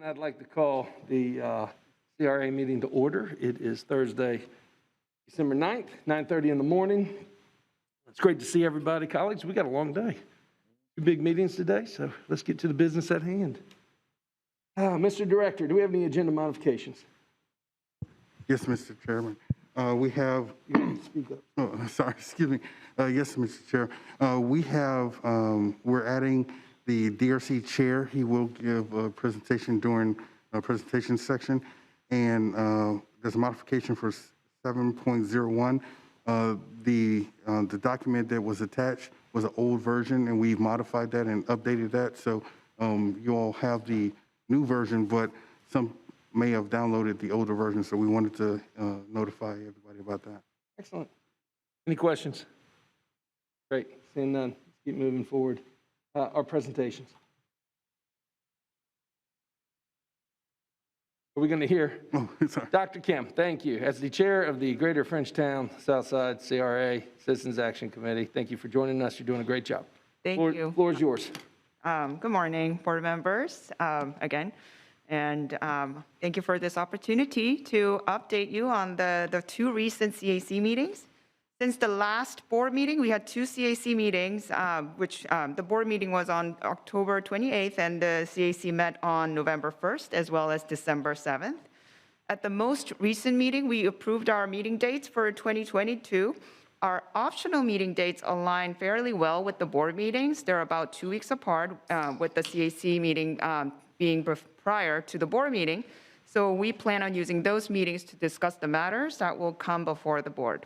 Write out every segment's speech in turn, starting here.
I'd like to call the CRA meeting to order. It is Thursday, December 9th, 9:30 in the morning. It's great to see everybody. Colleagues, we got a long day. Two big meetings today, so let's get to the business at hand. Mr. Director, do we have any agenda modifications? Yes, Mr. Chairman. We have, Speak up. oh, sorry, excuse me. Yes, Mr. Chair. We have, we're adding the DRC chair. He will give a presentation during a presentation section. And there's a modification for 7.01. The document that was attached was an old version, and we've modified that and updated that. So you all have the new version, but some may have downloaded the older version, so we wanted to notify everybody about that. Excellent. Any questions? Great. Seeing none, let's keep moving forward. Our presentations. Are we going to hear? Oh, sorry. Dr. Kim, thank you. As the chair of the Greater Frenchtown Southside CRA Citizens Action Committee, thank you for joining us. You're doing a great job. Thank you. Floor is yours. Good morning, board members, again. And thank you for this opportunity to update you on the two recent CAC meetings. Since the last board meeting, we had two CAC meetings, which the board meeting was on October 28th, and the CAC met on November 1st, as well as December 7th. At the most recent meeting, we approved our meeting dates for 2022. Our optional meeting dates align fairly well with the board meetings. They're about 2 weeks apart, with the CAC meeting being prior to the board meeting. So we plan on using those meetings to discuss the matters that will come before the board.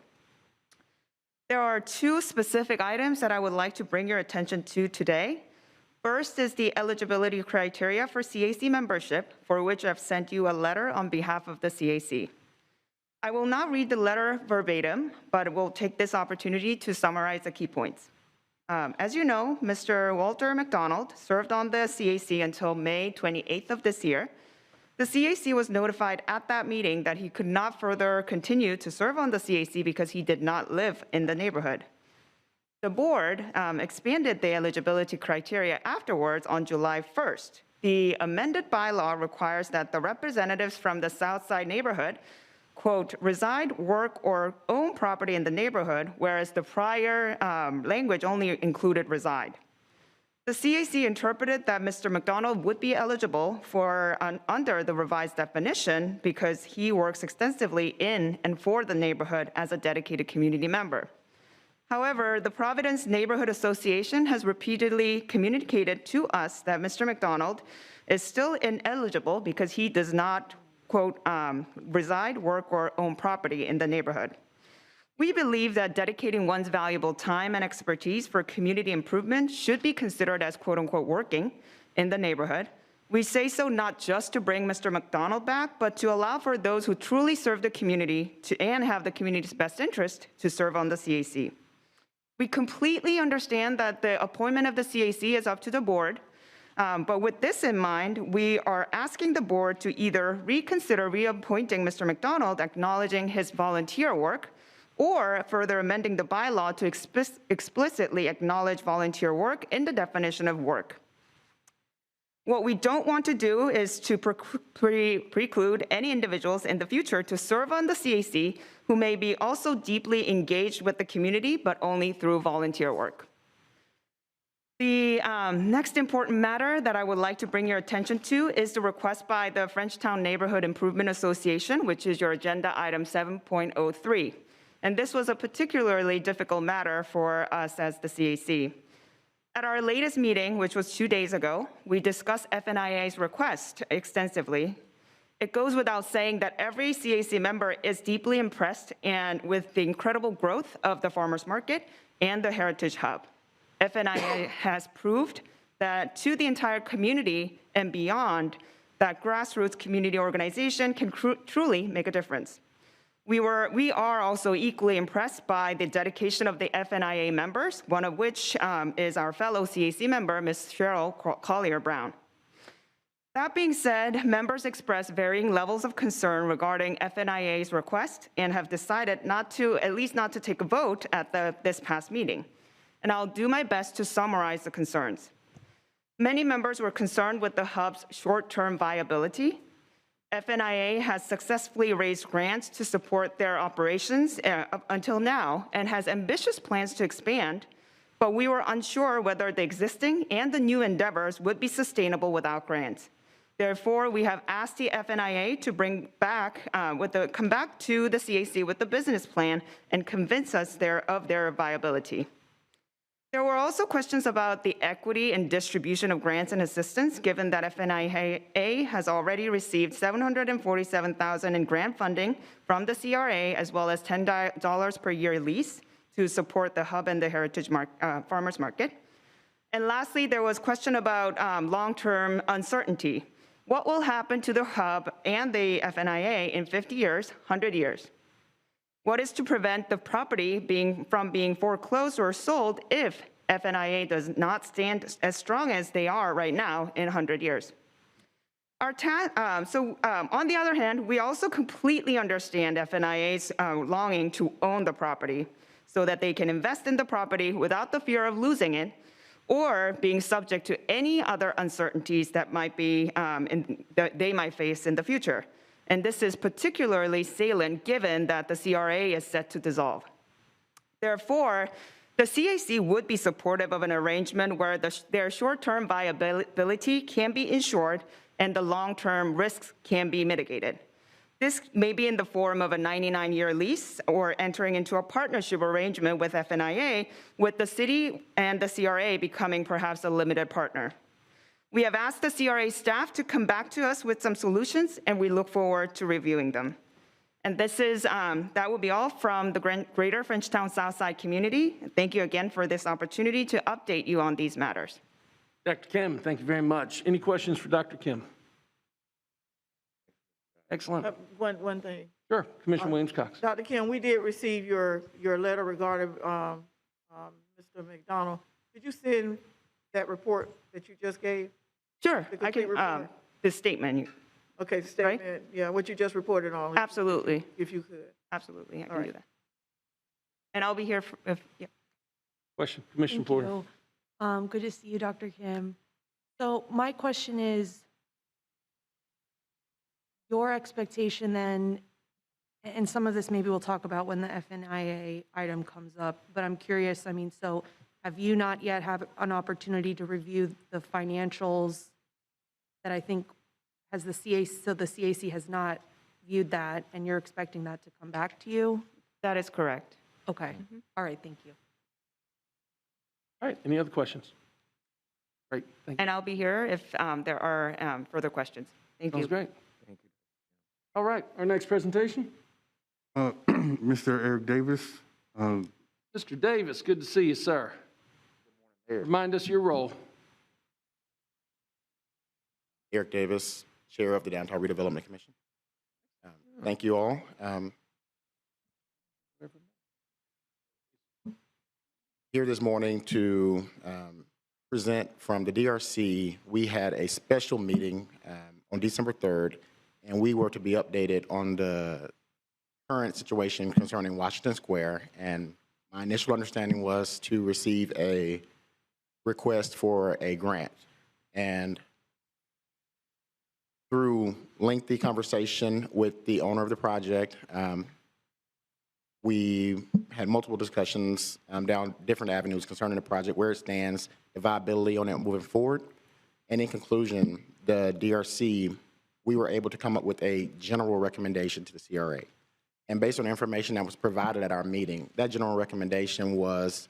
There are two specific items that I would like to bring your attention to today. First is the eligibility criteria for CAC membership, for which I've sent you a letter on behalf of the CAC. I will not read the letter verbatim, but will take this opportunity to summarize the key points. As you know, Mr. Walter McDonald served on the CAC until May 28th of this year. The CAC was notified at that meeting that he could not further continue to serve on the CAC because he did not live in the neighborhood. The board expanded the eligibility criteria afterwards on July 1st. The amended bylaw requires that the representatives from the Southside neighborhood, quote, reside, work, or own property in the neighborhood, whereas the prior language only included reside. The CAC interpreted that Mr. McDonald would be eligible for under the revised definition because he works extensively in and for the neighborhood as a dedicated community member. However, the Providence Neighborhood Association has repeatedly communicated to us that Mr. McDonald is still ineligible because he does not, quote, reside, work, or own property in the neighborhood. We believe that dedicating one's valuable time and expertise for community improvement should be considered as quote unquote working in the neighborhood. We say so not just to bring Mr. McDonald back, but to allow for those who truly serve the community and have the community's best interest to serve on the CAC. We completely understand that the appointment of the CAC is up to the board, but with this in mind, we are asking the board to either reconsider reappointing Mr. McDonald, acknowledging his volunteer work, or further amending the bylaw to explicitly acknowledge volunteer work in the definition of work. What we don't want to do is to preclude any individuals in the future to serve on the CAC who may be also deeply engaged with the community, but only through volunteer work. The next important matter that I would like to bring your attention to is the request by the Frenchtown Neighborhood Improvement Association, which is your agenda item 7.03. And this was a particularly difficult matter for us as the CAC. At our latest meeting, which was 2 days ago, we discussed FNIA's request extensively. It goes without saying that every CAC member is deeply impressed and with the incredible growth of the farmers market and the Heritage Hub. FNIA has proved that to the entire community and beyond, that grassroots community organization can truly make a difference. We are also equally impressed by the dedication of the FNIA members, one of which is our fellow CAC member, Ms. Cheryl Collier-Brown. That being said, members expressed varying levels of concern regarding FNIA's request and have decided at least not to take a vote at this past meeting. And I'll do my best to summarize the concerns. Many members were concerned with the hub's short-term viability. FNIA has successfully raised grants to support their operations up until now and has ambitious plans to expand, but we were unsure whether the existing and the new endeavors would be sustainable without grants. Therefore, we have asked the FNIA to come back to the CAC with the business plan and convince us of their viability. There were also questions about the equity and distribution of grants and assistance, given that FNIA has already received $747,000 in grant funding from the CRA, as well as $10 per year lease to support the hub and the Heritage Farmers Market. And lastly, there was question about long-term uncertainty. What will happen to the hub and the FNIA in 50 years, 100 years? What is to prevent the property from being foreclosed or sold if FNIA does not stand as strong as they are right now in 100 years? On the other hand, we also completely understand FNIA's longing to own the property so that they can invest in the property without the fear of losing it or being subject to any other uncertainties that that they might face in the future. And this is particularly salient given that the CRA is set to dissolve. Therefore, the CAC would be supportive of an arrangement where their short-term viability can be ensured and the long-term risks can be mitigated. This may be in the form of a 99-year lease or entering into a partnership arrangement with FNIA, with the city and the CRA becoming perhaps a limited partner. We have asked the CRA staff to come back to us with some solutions, and we look forward to reviewing them. And that will be all from the Greater Frenchtown Southside community. Thank you again for this opportunity to update you on these matters. Dr. Kim, thank you very much. Any questions for Dr. Kim? Excellent. One thing. Sure, Commissioner Williams-Cox. Dr. Kim, we did receive your letter regarding Mr. McDonald. Did you send that report that you just gave? Sure, The I complete can, report? the statement, Okay, the statement, yeah, what you just reported on. absolutely, If you could. absolutely, I All can do right. that. And I'll be here yeah. Question, Commissioner Thank Porter. you. Good to see you, Dr. Kim. So my question is, your expectation then, and some of this maybe we'll talk about when the FNIA item comes up, but I'm curious, I mean, so have you not yet had an opportunity to review the financials that I think has the CAC, so the CAC has not viewed that, and you're expecting that to come back to you? That is correct. Okay, all right, thank you. All right, any other questions? Great, thank you. And I'll be here if there are further questions. Thank you. Sounds great. All right, our next presentation. Mr. Eric Davis, Mr. Davis, good to see you, sir. Remind us your role. Eric Davis, Chair of the Downtown Redevelopment Commission. Thank you all. Here this morning to present from the DRC. We had a special meeting on December 3rd, and we were to be updated on the current situation concerning Washington Square. And my initial understanding was to receive a request for a grant. And through lengthy conversation with the owner of the project, we had multiple discussions down different avenues concerning the project, where it stands, the viability on it moving forward. And in conclusion, the DRC, we were able to come up with a general recommendation to the CRA. And based on the information that was provided at our meeting, that general recommendation was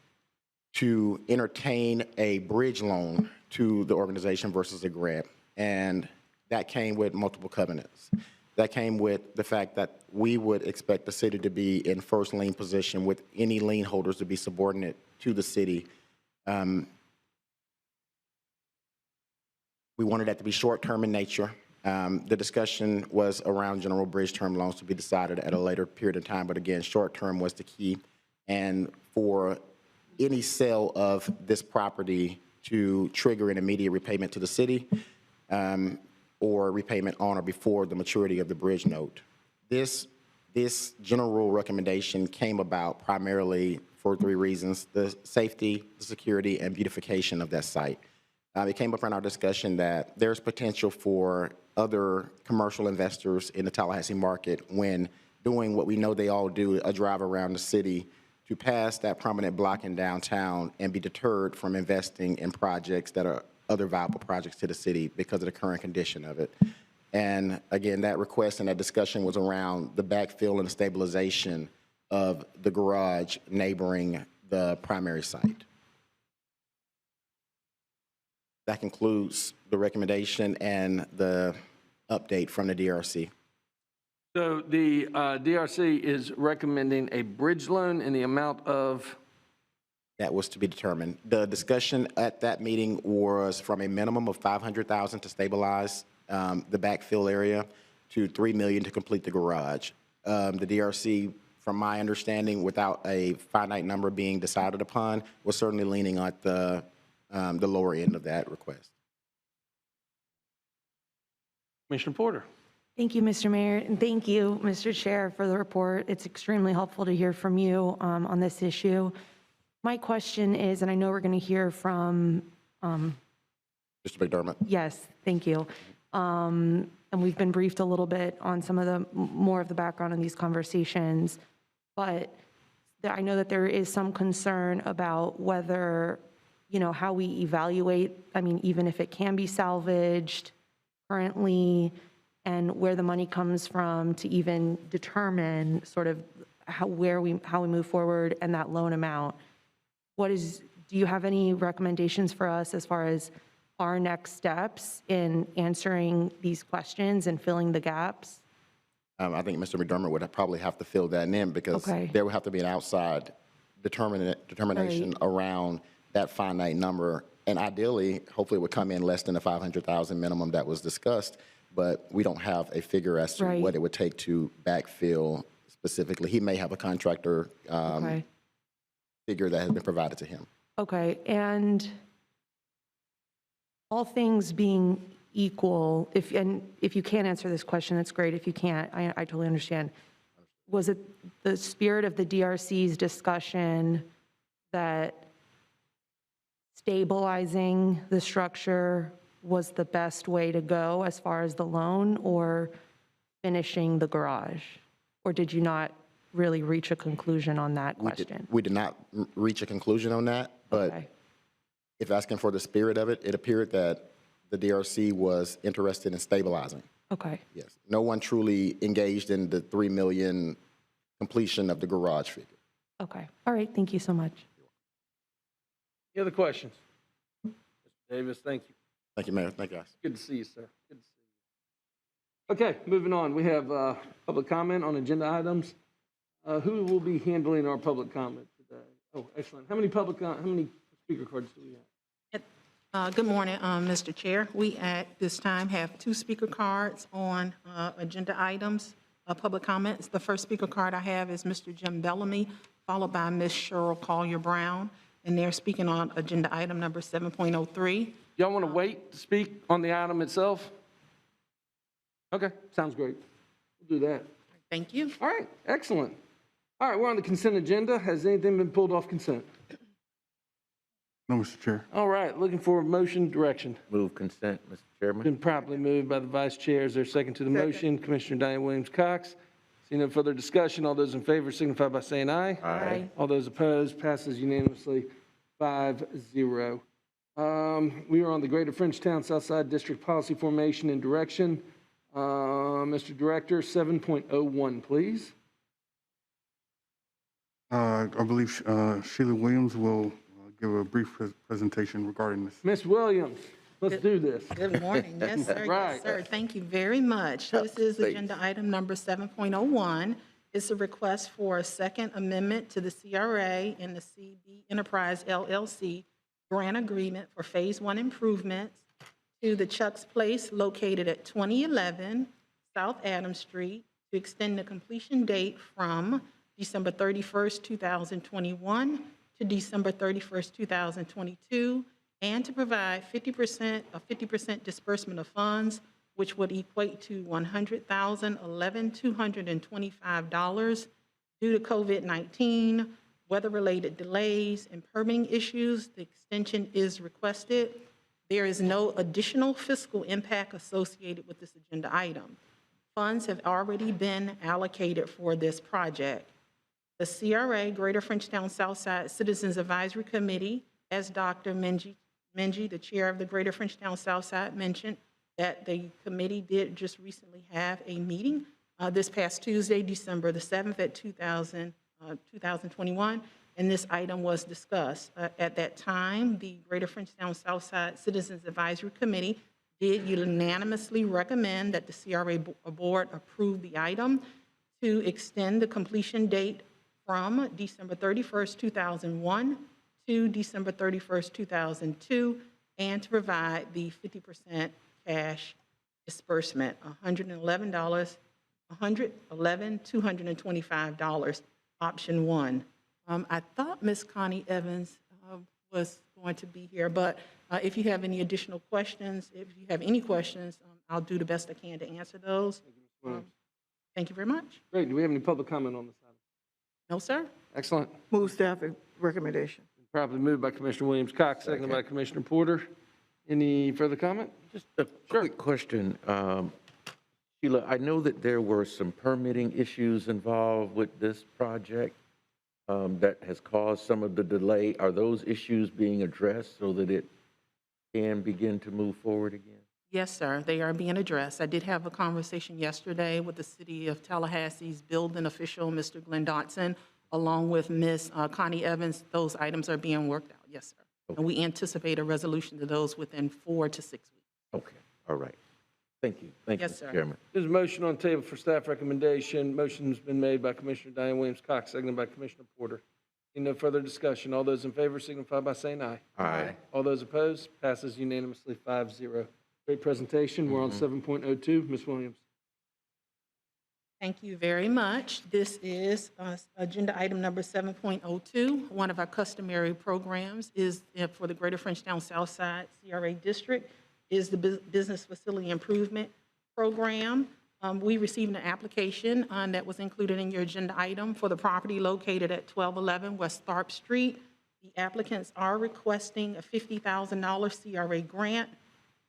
to entertain a bridge loan to the organization versus a grant. And that came with multiple covenants. That came with the fact that we would expect the city to be in first lien position, with any lien holders to be subordinate to the city. We wanted that to be short-term in nature. The discussion was around general bridge term loans to be decided at a later period of time, but again, short-term was the key. And for any sale of this property to trigger an immediate repayment to the city, or repayment on or before the maturity of the bridge note. This general recommendation came about primarily for three reasons: the safety, the security, and beautification of that site. It came up in our discussion that there's potential for other commercial investors in the Tallahassee market when doing what we know they all do, a drive around the city, to pass that prominent block in downtown and be deterred from investing in projects that are other viable projects to the city because of the current condition of it. And again, that request and that discussion was around the backfill and the stabilization of the garage neighboring the primary site. That concludes the recommendation and the update from the DRC. So the DRC is recommending a bridge loan in the amount of, That was to be determined. The discussion at that meeting was from a minimum of $500,000 to stabilize the backfill area to $3 million to complete the garage. The DRC, from my understanding, without a finite number being decided upon, was certainly leaning at the lower end of that request. Commissioner Porter. Thank you, Mr. Mayor, and thank you, Mr. Chair, for the report. It's extremely helpful to hear from you on this issue. My question is, and I know we're going to hear from, Mr. McDermott. yes, thank you. And we've been briefed a little bit on some of the more of the background in these conversations, but I know that there is some concern about whether, you know, how we evaluate, I mean, even if it can be salvaged currently, and where the money comes from to even determine sort of how we move forward and that loan amount. Do you have any recommendations for us as far as our next steps in answering these questions and filling the gaps? I think Mr. McDermott would probably have to fill that in because Okay. there would have to be an outside determination around that finite number. And ideally, hopefully it would come in less than the $500,000 minimum that was discussed, but we don't have a figure as to Right. what it would take to backfill specifically. He may have a contractor Okay. figure that has been provided to him. Okay, and all things being equal, if you can't answer this question, that's great. If you can't, I totally understand. Was it the spirit of the DRC's discussion that stabilizing the structure was the best way to go as far as the loan, or finishing the garage? Or did you not really reach a conclusion on that question? We did not reach a conclusion on that, but Okay. if asking for the spirit of it, it appeared that the DRC was interested in stabilizing. Okay. Yes. No one truly engaged in the $3 million completion of the garage figure. Okay. All right. Thank you so much. Any other questions? Mr. Davis, thank you. Thank you, Mayor. Thank you, guys. Good to see you, sir. Good to see you. Okay, moving on. We have public comment on agenda items. Who will be handling our public comment today? Oh, excellent. How many speaker cards do we have? Good morning, Mr. Chair. We at this time have 2 speaker cards on agenda items, public comments. The first speaker card I have is Mr. Jim Bellamy, followed by Ms. Cheryl Collier-Brown, and they're speaking on agenda item number 7.03. Y'all want to wait to speak on the item itself? Okay, sounds great. We'll do that. Thank you. All right, excellent. All right, we're on the consent agenda. Has anything been pulled off consent? No, Mr. Chair. All right, looking for motion direction. Move consent, Mr. Chairman. Been properly moved by the vice chair. Is there a second to the motion? Commissioner Diane Williams-Cox. Seeing no further discussion, all those in favor signify by saying aye. Aye. All those opposed, passes unanimously 5-0. We are on the Greater Frenchtown Southside District Policy Formation and Direction. Mr. Director, 7.01, please. I believe Sheila Williams will give a brief presentation regarding this. Ms. Williams, let's do this. Good morning. Yes, sir. Right. Yes, sir. Thank you very much. This is agenda item number 7.01. It's a request for a second amendment to the CRA and the CB Enterprise LLC grant agreement for Phase 1 improvements to the Chuck's Place located at 2011 South Adams Street to extend the completion date from December 31st, 2021 to December 31st, 2022, and to provide 50% disbursement of funds, which would equate to $100,011,225 due to COVID-19, weather-related delays, and permitting issues. The extension is requested. There is no additional fiscal impact associated with this agenda item. Funds have already been allocated for this project. The CRA, Greater Frenchtown Southside Citizens Advisory Committee, as Dr. Menji, the chair of the Greater Frenchtown Southside, mentioned, that the committee did just recently have a meeting this past Tuesday, December the 7th at 2021, and this item was discussed. At that time, the Greater Frenchtown Southside Citizens Advisory Committee did unanimously recommend that the CRA board approve the item to extend the completion date from December 31st, 2001 to December 31st, 2002, and to provide the 50% cash disbursement, $225, option one. I thought Ms. Connie Evans was going to be here, but if you have any additional questions, if you have any questions, I'll do the best I can to answer those. Thank you very much. Great. Do we have any public comment on this item? No, sir? Excellent. Move staff recommendation. Properly moved by Commissioner Williams Cox, seconded by Commissioner Porter. Any further comment? Just a quick question. Sheila, I know that there were some permitting issues involved with this project that has caused some of the delay. Are those issues being addressed so that it can begin to move forward again? Yes, sir. They are being addressed. I did have a conversation yesterday with the City of Tallahassee's building official, Mr. Glenn Dotson, along with Ms. Connie Evans. Those items are being worked out. Yes, sir. Okay. And we anticipate a resolution to those within 4 to 6 weeks. Okay, all right. Thank you. Thank you, Yes, Mr. sir. Chairman. There's a motion on the table for staff recommendation. Motion's been made by Commissioner Diane Williams Cox, seconded by Commissioner Porter. Any no further discussion? All those in favor signify by saying aye. Aye. All those opposed, passes unanimously 5-0. Great presentation. We're on 7.02. Ms. Williams. Thank you very much. This is agenda item number 7.02. One of our customary programs is for the Greater Frenchtown Southside CRA District is the Business Facility Improvement Program. We received an application that was included in your agenda item for the property located at 1211 West Tharp Street. The applicants are requesting a $50,000 CRA grant.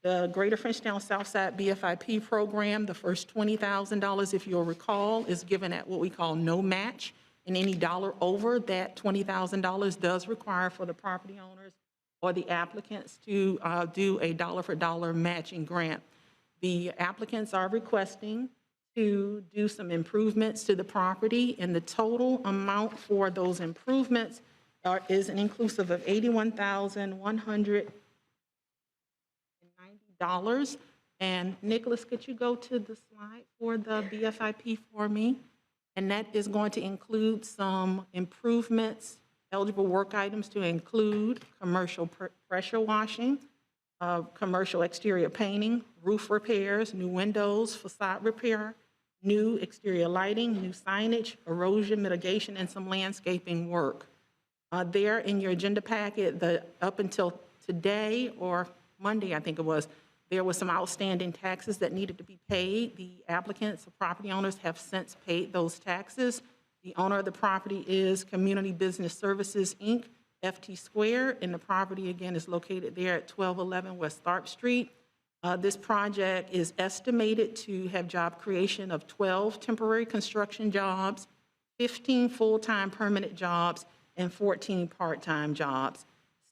The Greater Frenchtown Southside BFIP program, the first $20,000, if you'll recall, is given at what we call no match. And any dollar over that $20,000 does require for the property owners or the applicants to do a dollar-for-dollar matching grant. The applicants are requesting to do some improvements to the property, and the total amount for those improvements is an inclusive of $81,190. And Nicholas, could you go to the slide for the BFIP for me? And that is going to include some improvements, eligible work items to include commercial pressure washing, commercial exterior painting, roof repairs, new windows, facade repair, new exterior lighting, new signage, erosion mitigation, and some landscaping work. There in your agenda packet, up until today or Monday, I think it was, there was some outstanding taxes that needed to be paid. The applicants, the property owners, have since paid those taxes. The owner of the property is Community Business Services, Inc., FT Square, and the property, again, is located there at 1211 West Tharp Street. This project is estimated to have job creation of 12 temporary construction jobs, 15 full-time permanent jobs, and 14 part-time jobs.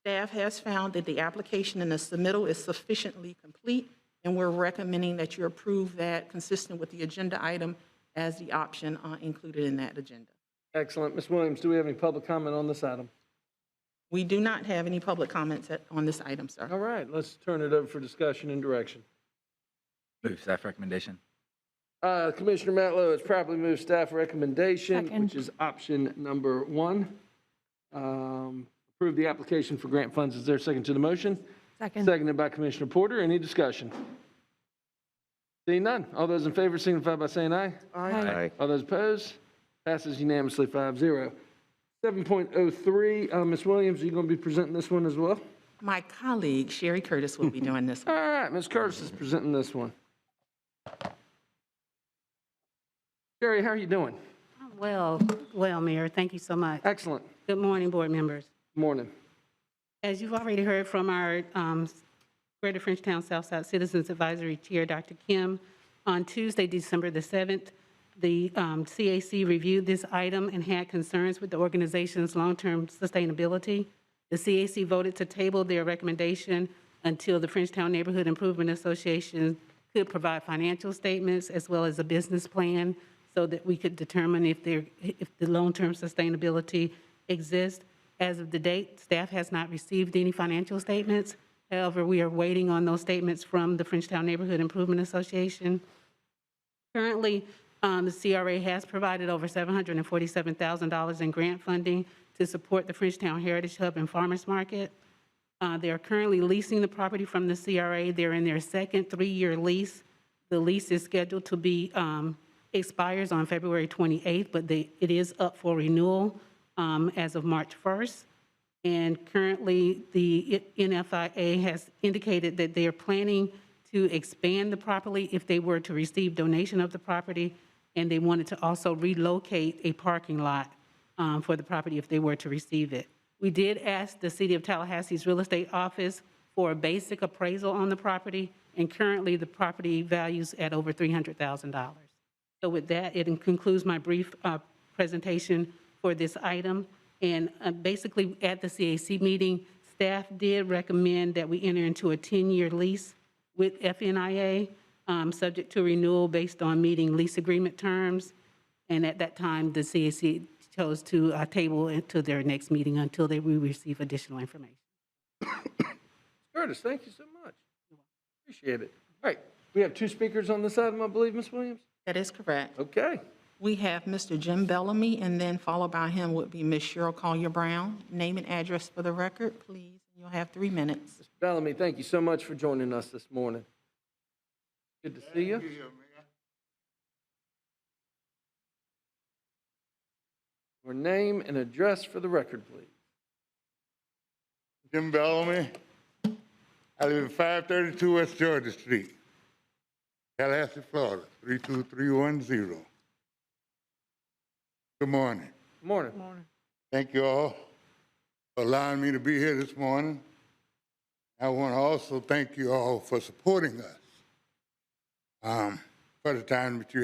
Staff has found that the application and the submittal is sufficiently complete, and we're recommending that you approve that consistent with the agenda item as the option included in that agenda. Excellent. Ms. Williams, do we have any public comment on this item? We do not have any public comments on this item, sir. All right, let's turn it over for discussion and direction. Move staff recommendation. Commissioner Matlow has properly moved staff recommendation, Second. which is option number 1. Approve the application for grant funds. Is there a second to the motion? Second. Seconded by Commissioner Porter. Any discussion? Seeing none. All those in favor signify by saying aye. Aye. All those opposed? Passes unanimously 5-0. 7.03, Ms. Williams, are you going to be presenting this one as well? My colleague, Sherry Curtis, will be doing this All one. right, Ms. Curtis is presenting this one. Sherry, how are you doing? Well, Mayor, thank you so much. Excellent. Good morning, board members. Morning. As you've already heard from our Greater Frenchtown Southside Citizens Advisory Chair, Dr. Kim. On Tuesday, December the 7th, the CAC reviewed this item and had concerns with the organization's long-term sustainability. The CAC voted to table their recommendation until the Frenchtown Neighborhood Improvement Association could provide financial statements as well as a business plan so that we could determine if the long-term sustainability exists. As of the date, staff has not received any financial statements. However, we are waiting on those statements from the Frenchtown Neighborhood Improvement Association. Currently, the CRA has provided over $747,000 in grant funding to support the Frenchtown Heritage Hub and Farmers Market. They are currently leasing the property from the CRA. They're in their second 3-year lease. The lease is scheduled to be, expires on February 28th, but it is up for renewal as of March 1st. And currently, the NFIA has indicated that they are planning to expand the property if they were to receive donation of the property, and they wanted to also relocate a parking lot for the property if they were to receive it. We did ask the City of Tallahassee's real estate office for a basic appraisal on the property, and currently the property values at over $300,000. So with that, it concludes my brief presentation for this item. And basically, at the CAC meeting, staff did recommend that we enter into a 10-year lease with FNIA, subject to renewal based on meeting lease agreement terms. And at that time, the CAC chose to table it to their next meeting until we receive additional information. Curtis, thank you so much. Appreciate it. All right, we have 2 speakers on this item, I believe, Ms. Williams? That is correct. Okay. We have Mr. Jim Bellamy, and then followed by him would be Ms. Cheryl Collier-Brown. Name and address for the record, please. You'll have 3 minutes. Mr. Bellamy, thank you so much for joining us this morning. Good to see you. Your name and address for the record, please. Jim Bellamy. I live at 532 West Georgia Street, Tallahassee, Florida, 32310. Good morning. Good morning. Good morning. Thank you all for allowing me to be here this morning. I want to also thank you all for supporting us for the time that you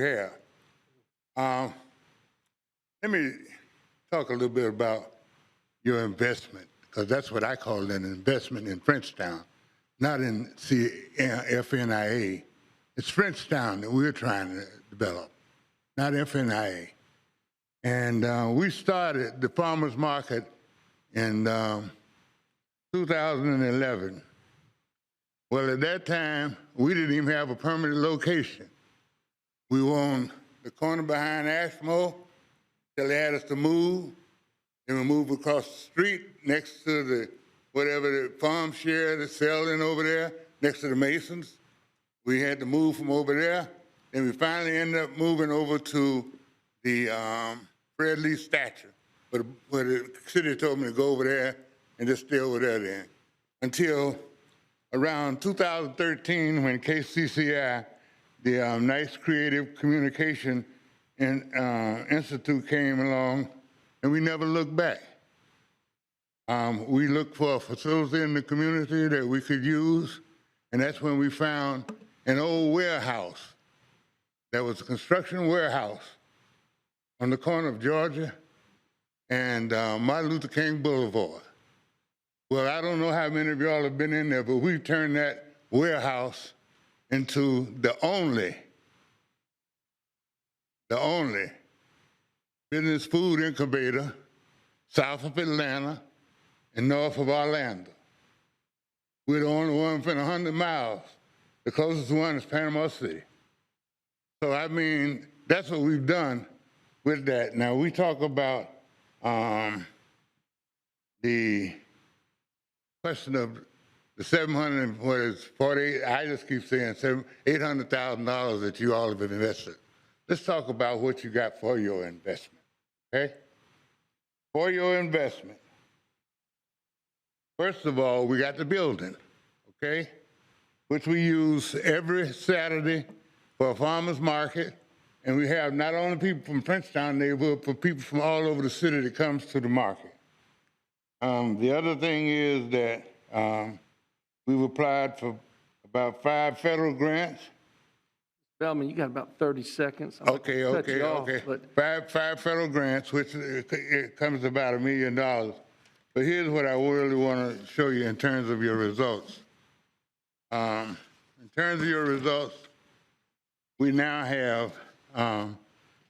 have. Let me talk a little bit about your investment, because that's what I call an investment in Frenchtown, not in FNIA. It's Frenchtown that we're trying to develop, not FNIA. And we started the farmers market in 2011. Well, at that time, we didn't even have a permanent location. We were on the corner behind Ashmore till they had us to move. Then we moved across the street next to the whatever the farm share that's selling over there, next to the Masons. We had to move from over there. Then we finally ended up moving over to the Fred Lee statue, but the city told me to go over there and just stay over there then. Until around 2013, when KCCI, the Nice Creative Communication Institute came along, and we never looked back. We looked for a facility in the community that we could use, and that's when we found an old warehouse. That was a construction warehouse on the corner of Georgia and Martin Luther King Boulevard. Well, I don't know how many of y'all have been in there, but we've turned that warehouse into the only business food incubator south of Atlanta and north of Orlando. We're the only one within 100 miles. The closest one is Panama City. So, I mean, that's what we've done with that. Now, we talk about the question of the 48, I just keep saying $800,000 that you all have invested. Let's talk about what you got for your investment, okay? For your investment, first of all, we got the building, okay? Which we use every Saturday for a farmer's market. And we have not only people from Frenchtown neighborhood, but people from all over the city that comes to the market. The other thing is that We've applied for about 5 federal grants. Bellman, you got about 30 seconds. I'm not Okay, gonna cut okay, you off, okay. but- Five federal grants, which it comes to about $1 million. But here's what I really want to show you in terms of your results. In terms of your results, we now have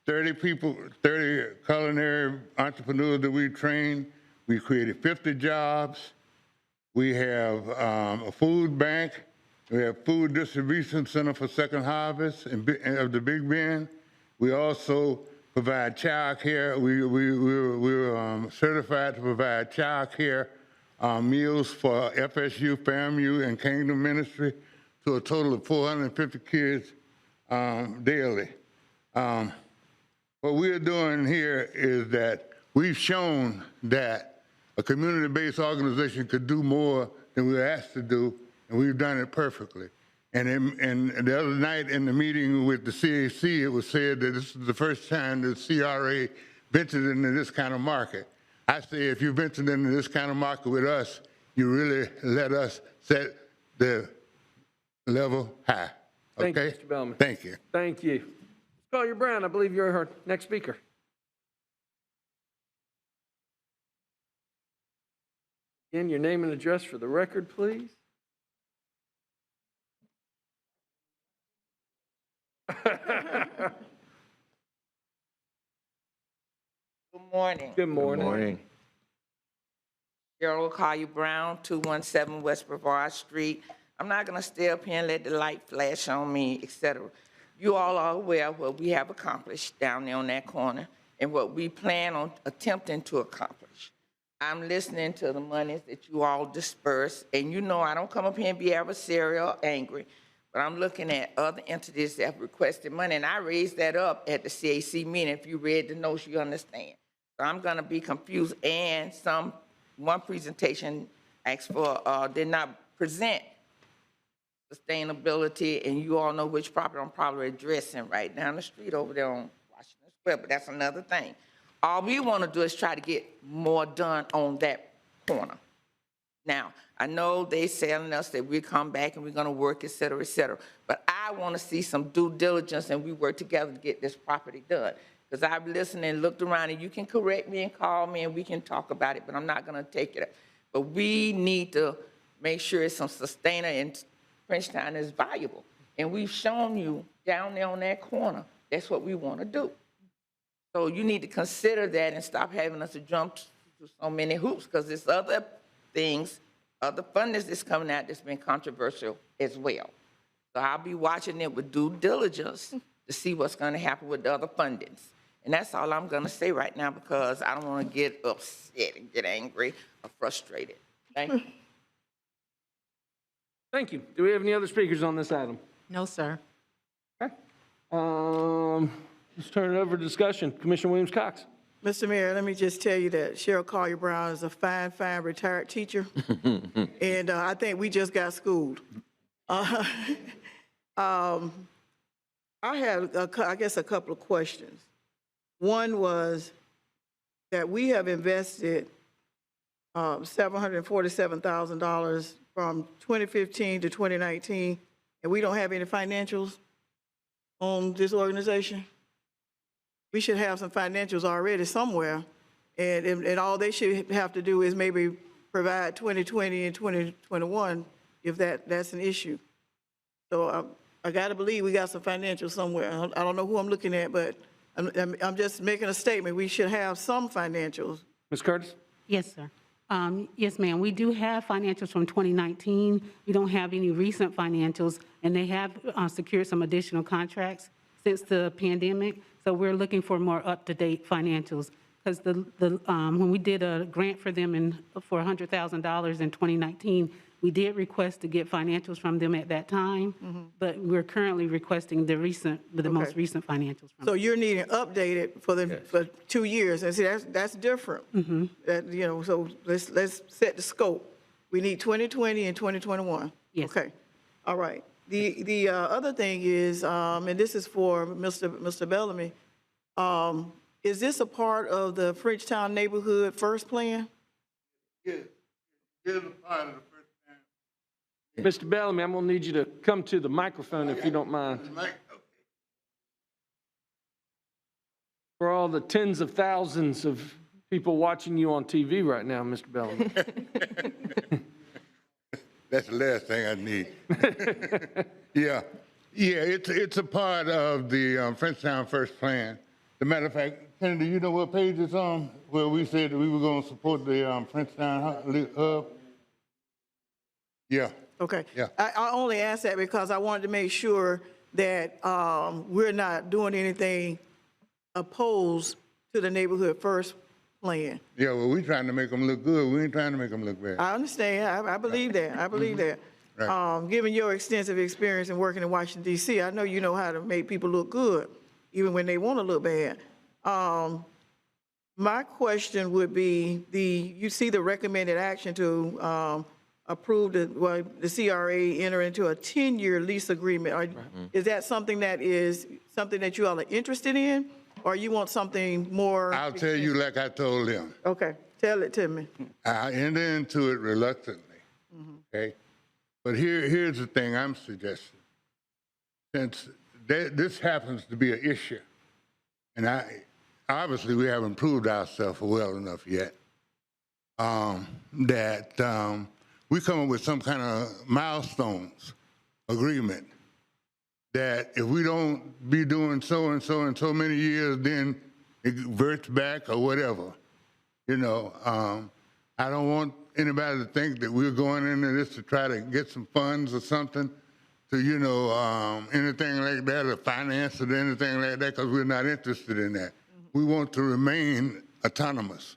30 people, 30 culinary entrepreneurs that we trained. We created 50 jobs. We have a food bank. We have food distribution center for Second Harvest of the Big Bend. We also provide child care. We're certified to provide child care meals for FSU, FAMU, and Kingdom Ministry to a total of 450 kids daily. What we're doing here is that we've shown that a community-based organization could do more than we were asked to do, and we've done it perfectly. And the other night in the meeting with the CAC, it was said that this is the first time the CRA ventured into this kind of market. I say if you ventured into this kind of market with us, you really let us set the level high. Thank you, Okay? Mr. Bellman. Thank you. Thank you. Ms. Collier-Brown, I believe you're our next speaker. Again, your name and address for the record, please. Good morning. Good morning. Good morning. Cheryl Collier-Brown, 217 West Brevard Street. I'm not going to stay up here and let the light flash on me, et cetera. You all are aware of what we have accomplished down there on that corner and what we plan on attempting to accomplish. I'm listening to the monies that you all disperse, and you know I don't come up here and be adversarial or angry, but I'm looking at other entities that have requested money, and I raised that up at the CAC meeting. If you read the notes, you understand. So I'm going to be confused, and one presentation asked for, did not present sustainability, and you all know which property I'm probably addressing right down the street over there on Washington Square, but that's another thing. All we want to do is try to get more done on that corner. Now, I know they're telling us that we'll come back and we're going to work, et cetera, but I want to see some due diligence and we work together to get this property done. Because I've listened and looked around, and you can correct me and call me and we can talk about it, but I'm not going to take it up. But we need to make sure it's some sustainer and Frenchtown is valuable. And we've shown you down there on that corner, that's what we want to do. So you need to consider that and stop having us to jump through so many hoops, because there's other things, other fundings that's coming out that's been controversial as well. So I'll be watching it with due diligence to see what's going to happen with the other fundings. And that's all I'm going to say right now, because I don't want to get upset and get angry or frustrated. Thank you. Thank you. Do we have any other speakers on this item? No, sir. Okay. Let's turn it over to discussion. Commissioner Williams-Cox. Mr. Mayor, let me just tell you that Cheryl Collier-Brown is a fine retired teacher, and I think we just got schooled. I had, I guess, a couple of questions. One was that we have invested $747,000 from 2015 to 2019, and we don't have any financials on this organization. We should have some financials already somewhere, and all they should have to do is maybe provide 2020 and 2021 if that's an issue. So I got to believe we got some financials somewhere. I don't know who I'm looking at, but I'm just making a statement. We should have some financials. Ms. Curtis? Yes, sir. Yes, ma'am. We do have financials from 2019. We don't have any recent financials, and they have secured some additional contracts since the pandemic. So we're looking for more up-to-date financials, because when we did a grant for them for $100,000 in 2019, we did request to get financials from them at that time, but we're currently requesting the most recent financials from them. So you're needing updated for 2 years, and see that's different. That, you know, so let's set the scope. We need 2020 and 2021. Yes. Okay. All right. The other thing is, and this is for Mr. Bellamy, is this a part of the Frenchtown Neighborhood First Plan? Yes, it is a part of the first time Mr. Bellamy, I'm going to need you to come to the microphone if you don't mind. For all the tens of thousands of people watching you on TV right now, Mr. Bellamy. That's the last thing I need. Yeah, it's a part of the Frenchtown First Plan. As a matter of fact, Kenny, do you know what page it's on where we said that we were going to support the Frenchtown hub? Yeah. Okay. Yeah. I only asked that because I wanted to make sure that we're not doing anything opposed to the Neighborhood First plan. Yeah, well, we're trying to make them look good. We ain't trying to make them look bad. I understand. I believe that. I believe that. Right. Given your extensive experience in working in Washington, D.C., I know you know how to make people look good, even when they want to look bad. My question would be, you see the recommended action to approve the CRA enter into a 10-year lease agreement. Is that something that you all are interested in, or you want something more? I'll tell you like I told them. Okay, tell it to me. I entered into it reluctantly, okay? But here's the thing I'm suggesting. Since this happens to be an issue, and obviously we haven't proved ourselves well enough yet, that we come up with some kind of milestones agreement that if we don't be doing so and so in so many years, then it reverts back or whatever. You know, I don't want anybody to think that we're going into this to try to get some funds or something to, you know, anything like that or finance or anything like that, because we're not interested in that. We want to remain autonomous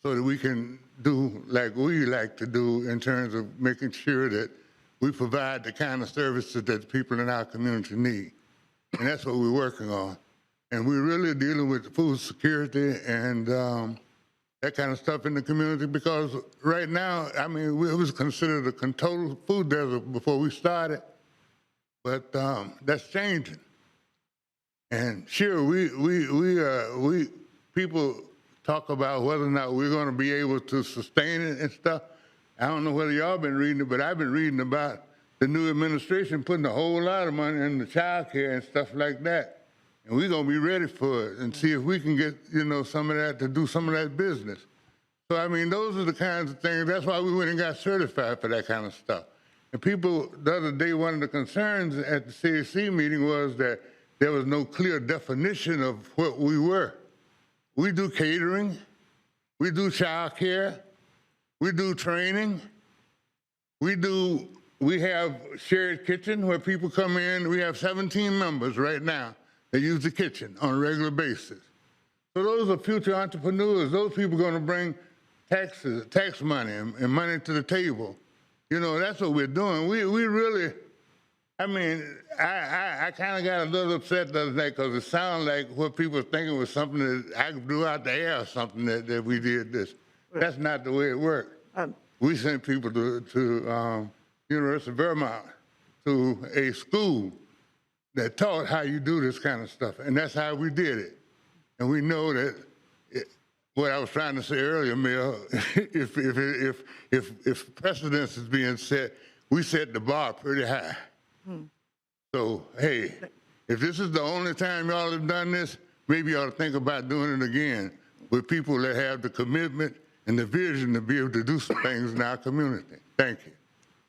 so that we can do like we like to do in terms of making sure that we provide the kind of services that people in our community need. And that's what we're working on. And we're really dealing with food security and that kind of stuff in the community, because right now, I mean, it was considered a total food desert before we started, but that's changing. And sure, we people talk about whether or not we're going to be able to sustain it and stuff. I don't know whether y'all been reading it, but I've been reading about the new administration putting a whole lot of money into child care and stuff like that. And we're going to be ready for it and see if we can get, you know, some of that to do some of that business. So, I mean, those are the kinds of things. That's why we went and got certified for that kind of stuff. And people, the other day, one of the concerns at the CAC meeting was that there was no clear definition of what we were. We do catering. We do child care. We do training. We have shared kitchen where people come in. We have 17 members right now that use the kitchen on a regular basis. So those are future entrepreneurs. Those people are going to bring tax money and money to the table. You know, that's what we're doing. We really, I mean, I kind of got a little upset the other day because it sounded like what people were thinking was something that I blew out the air or something that we did this. That's not the way it worked. We sent people to University of Vermont, to a school that taught how you do this kind of stuff, and that's how we did it. And we know that what I was trying to say earlier, Mel, if precedence is being set, we set the bar pretty high. So, hey, if this is the only time y'all have done this, maybe you ought to think about doing it again with people that have the commitment and the vision to be able to do some things in our community. Thank you.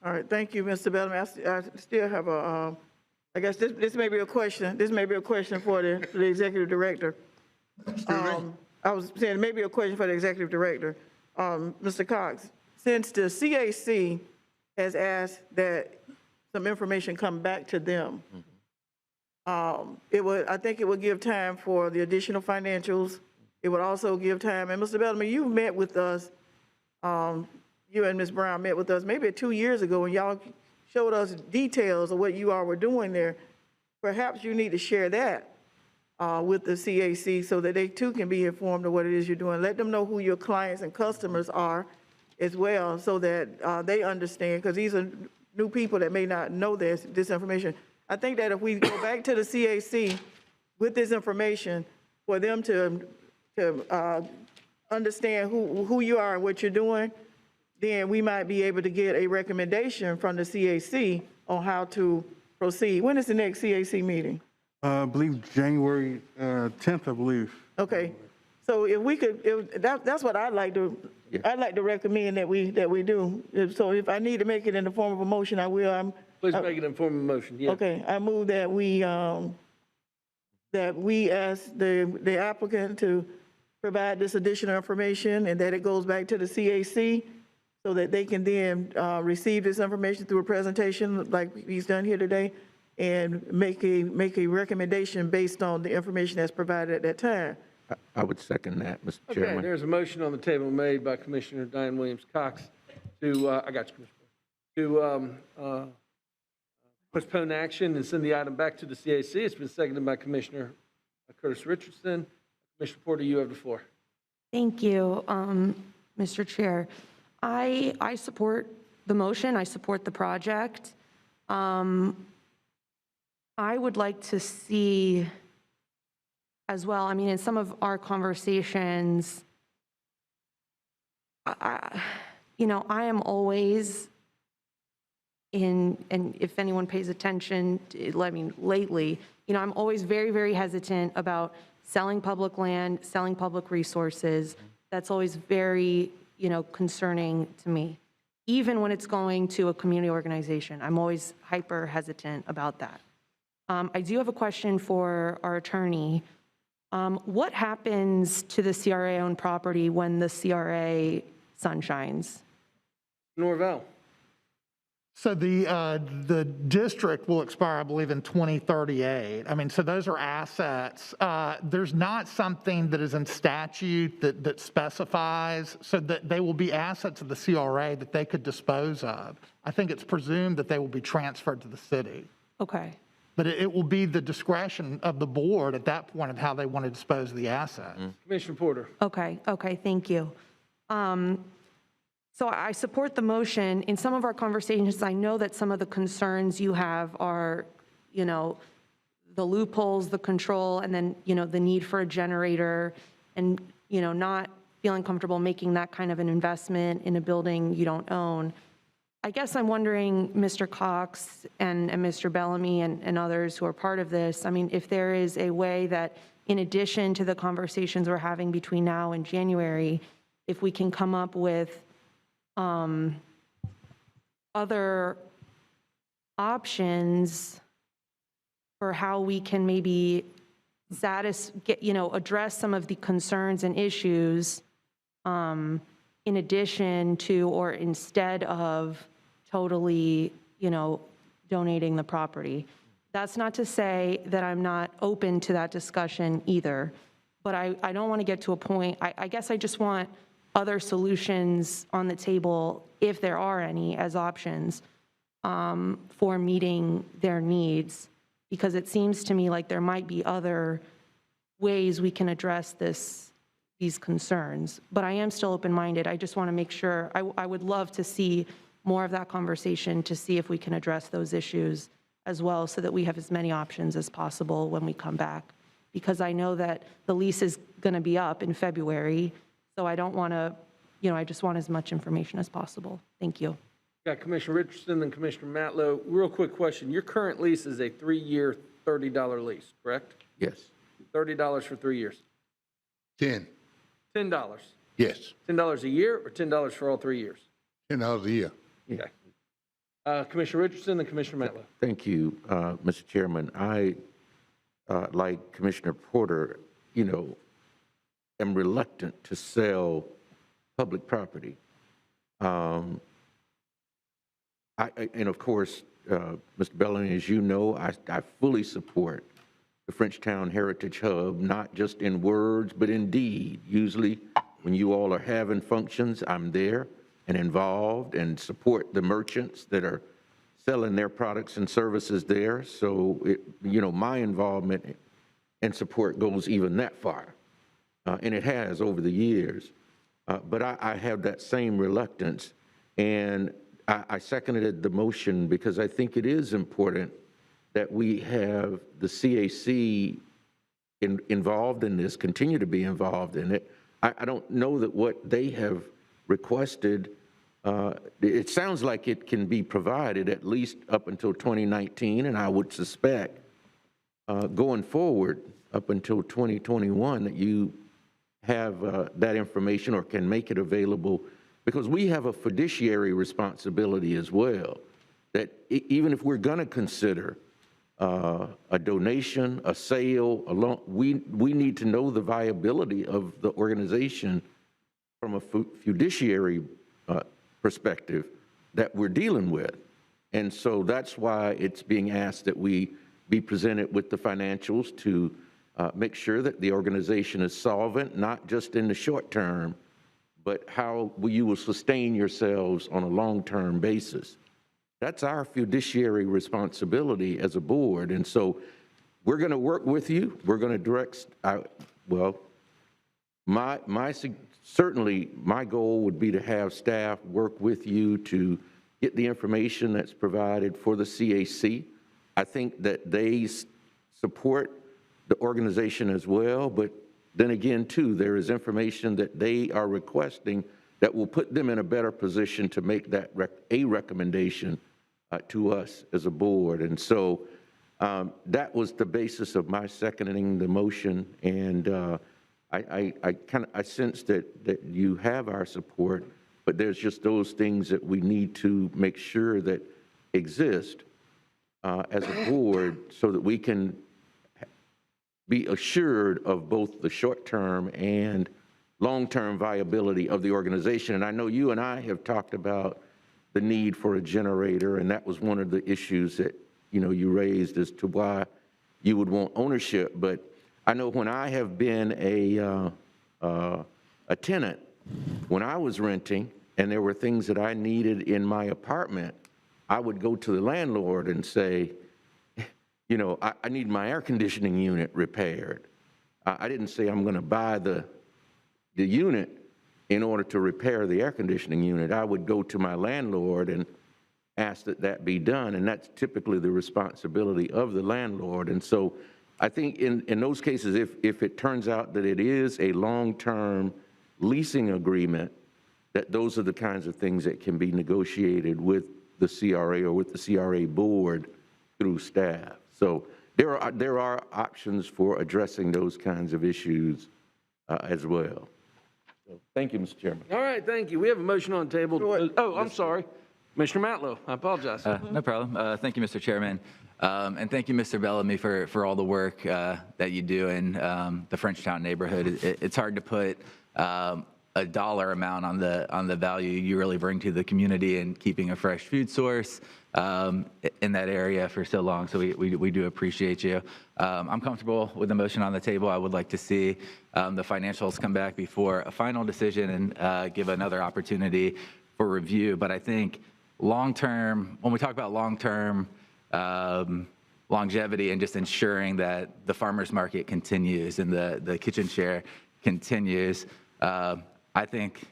All right, thank you, Mr. Bellamy. I still have I guess this may be a question. This may be a question for the executive director. I was saying maybe a question for the executive director. Mr. Cox, since the CAC has asked that some information come back to them, I think it would give time for the additional financials. It would also give time, and Mr. Bellamy, you met with us, you and Ms. Brown met with us maybe 2 years ago, and y'all showed us details of what you all were doing there. Perhaps you need to share that with the CAC so that they too can be informed of what it is you're doing. Let them know who your clients and customers are as well, so that they understand, because these are new people that may not know this information. I think that if we go back to the CAC with this information, for them to understand who you are and what you're doing, then we might be able to get a recommendation from the CAC on how to proceed. When is the next CAC meeting? I believe January 10th, I believe. Okay, so if we could, that's what I'd like to recommend that we do. So if I need to make it in the form of a motion, I will. Please make it in form of motion, yeah. Okay, I move that we ask the applicant to provide this additional information and that it goes back to the CAC so that they can then receive this information through a presentation like he's done here today and make a recommendation based on the information that's provided at that time. I would second that, Mr. Okay, Chairman. there's a motion on the table made by Commissioner Diane Williams-Cox to, I got you, Commissioner, to postpone action and send the item back to the CAC. It's been seconded by Commissioner Curtis Richardson. Commissioner Porter, you have the floor. Thank you, Mr. Chair. I support the motion. I support the project. I would like to see as well, I mean, in some of our conversations, I am always and if anyone pays attention, lately, I'm always very, very hesitant about selling public land, selling public resources. That's always very, concerning to me. Even when it's going to a community organization, I'm always hyper hesitant about that. I do have a question for our attorney. What happens to the CRA-owned property when the CRA sunshines? Norvell. So the district will expire, I believe, in 2038. I mean, so those are assets. There's not something that is in statute that specifies, so that they will be assets of the CRA that they could dispose of. I think it's presumed that they will be transferred to the city. Okay. But it will be the discretion of the board at that point of how they want to dispose of the assets. Commissioner Porter. Okay, thank you. So I support the motion. In some of our conversations, I know that some of the concerns you have are, the loopholes, the control, and then, the need for a generator and, not feeling comfortable making that kind of an investment in a building you don't own. I guess I'm wondering, Mr. Cox and Mr. Bellamy and others who are part of this, I mean, if there is a way that in addition to the conversations we're having between now and January, if we can come up with other options for how we can maybe address some of the concerns and issues in addition to or instead of totally, donating the property. That's not to say that I'm not open to that discussion either, but I don't want to get to a point, I guess I just want other solutions on the table, if there are any, as options for meeting their needs, because it seems to me like there might be other ways we can address these concerns. But I am still open-minded. I just want to make sure, I would love to see more of that conversation to see if we can address those issues as well so that we have as many options as possible when we come back. Because I know that the lease is going to be up in February, so I don't want to, I just want as much information as possible. Thank you. Got Commissioner Richardson and Commissioner Matlow. Real quick question. Your current lease is a 3-year, $30 lease, correct? Yes. $30 for 3 years. 10. $10. Yes. $10 a year or $10 for all 3 years? $10 a year. Okay. Commissioner Richardson and Commissioner Matlow. Thank you, Mr. Chairman. I, like Commissioner Porter, am reluctant to sell public property. And of course, Mr. Bellamy, as you know, I fully support the Frenchtown Heritage Hub, not just in words, but in deed. Usually when you all are having functions, I'm there and involved and support the merchants that are selling their products and services there. So, my involvement and support goes even that far. And it has over the years. But I have that same reluctance. And I seconded the motion because I think it is important that we have the CAC involved in this, continue to be involved in it. I don't know that what they have requested it sounds like it can be provided at least up until 2019, and I would suspect going forward up until 2021 that you have that information or can make it available, because we have a fiduciary responsibility as well, that even if we're going to consider a donation, a sale, a loan, we need to know the viability of the organization from a fiduciary perspective that we're dealing with. And so that's why it's being asked that we be presented with the financials to make sure that the organization is solvent, not just in the short term, but how you will sustain yourselves on a long-term basis. That's our fiduciary responsibility as a board. And so we're going to work with you. We're going to direct, certainly my goal would be to have staff work with you to get the information that's provided for the CAC. I think that they support the organization as well, but then again, too, there is information that they are requesting that will put them in a better position to make that a recommendation to us as a board. And so that was the basis of my seconding the motion, and I sense that you have our support, but there's just those things that we need to make sure that exist as a board so that we can be assured of both the short-term and long-term viability of the organization. And I know you and I have talked about the need for a generator, and that was one of the issues that, you raised as to why you would want ownership. But I know when I have been a tenant, when I was renting and there were things that I needed in my apartment, I would go to the landlord and say, I need my air conditioning unit repaired. I didn't say I'm going to buy the unit in order to repair the air conditioning unit. I would go to my landlord and ask that that be done, and that's typically the responsibility of the landlord. And so I think in those cases, if it turns out that it is a long-term leasing agreement, that those are the kinds of things that can be negotiated with the CRA or with the CRA board through staff. So there are options for addressing those kinds of issues as well. So, thank you, Mr. Chairman. All right, thank you. We have a motion on the table. Oh, I'm sorry. Commissioner Matlow, I apologize. No problem. Thank you, Mr. Chairman. And thank you, Mr. Bellamy, for all the work that you do in the Frenchtown neighborhood. It's hard to put a dollar amount on the value you really bring to the community and keeping a fresh food source in that area for so long. So we do appreciate you. I'm comfortable with the motion on the table. I would like to see the financials come back before a final decision and give another opportunity for review. But I think long-term, when we talk about long-term longevity and just ensuring that the farmer's market continues and the kitchen share continues, I think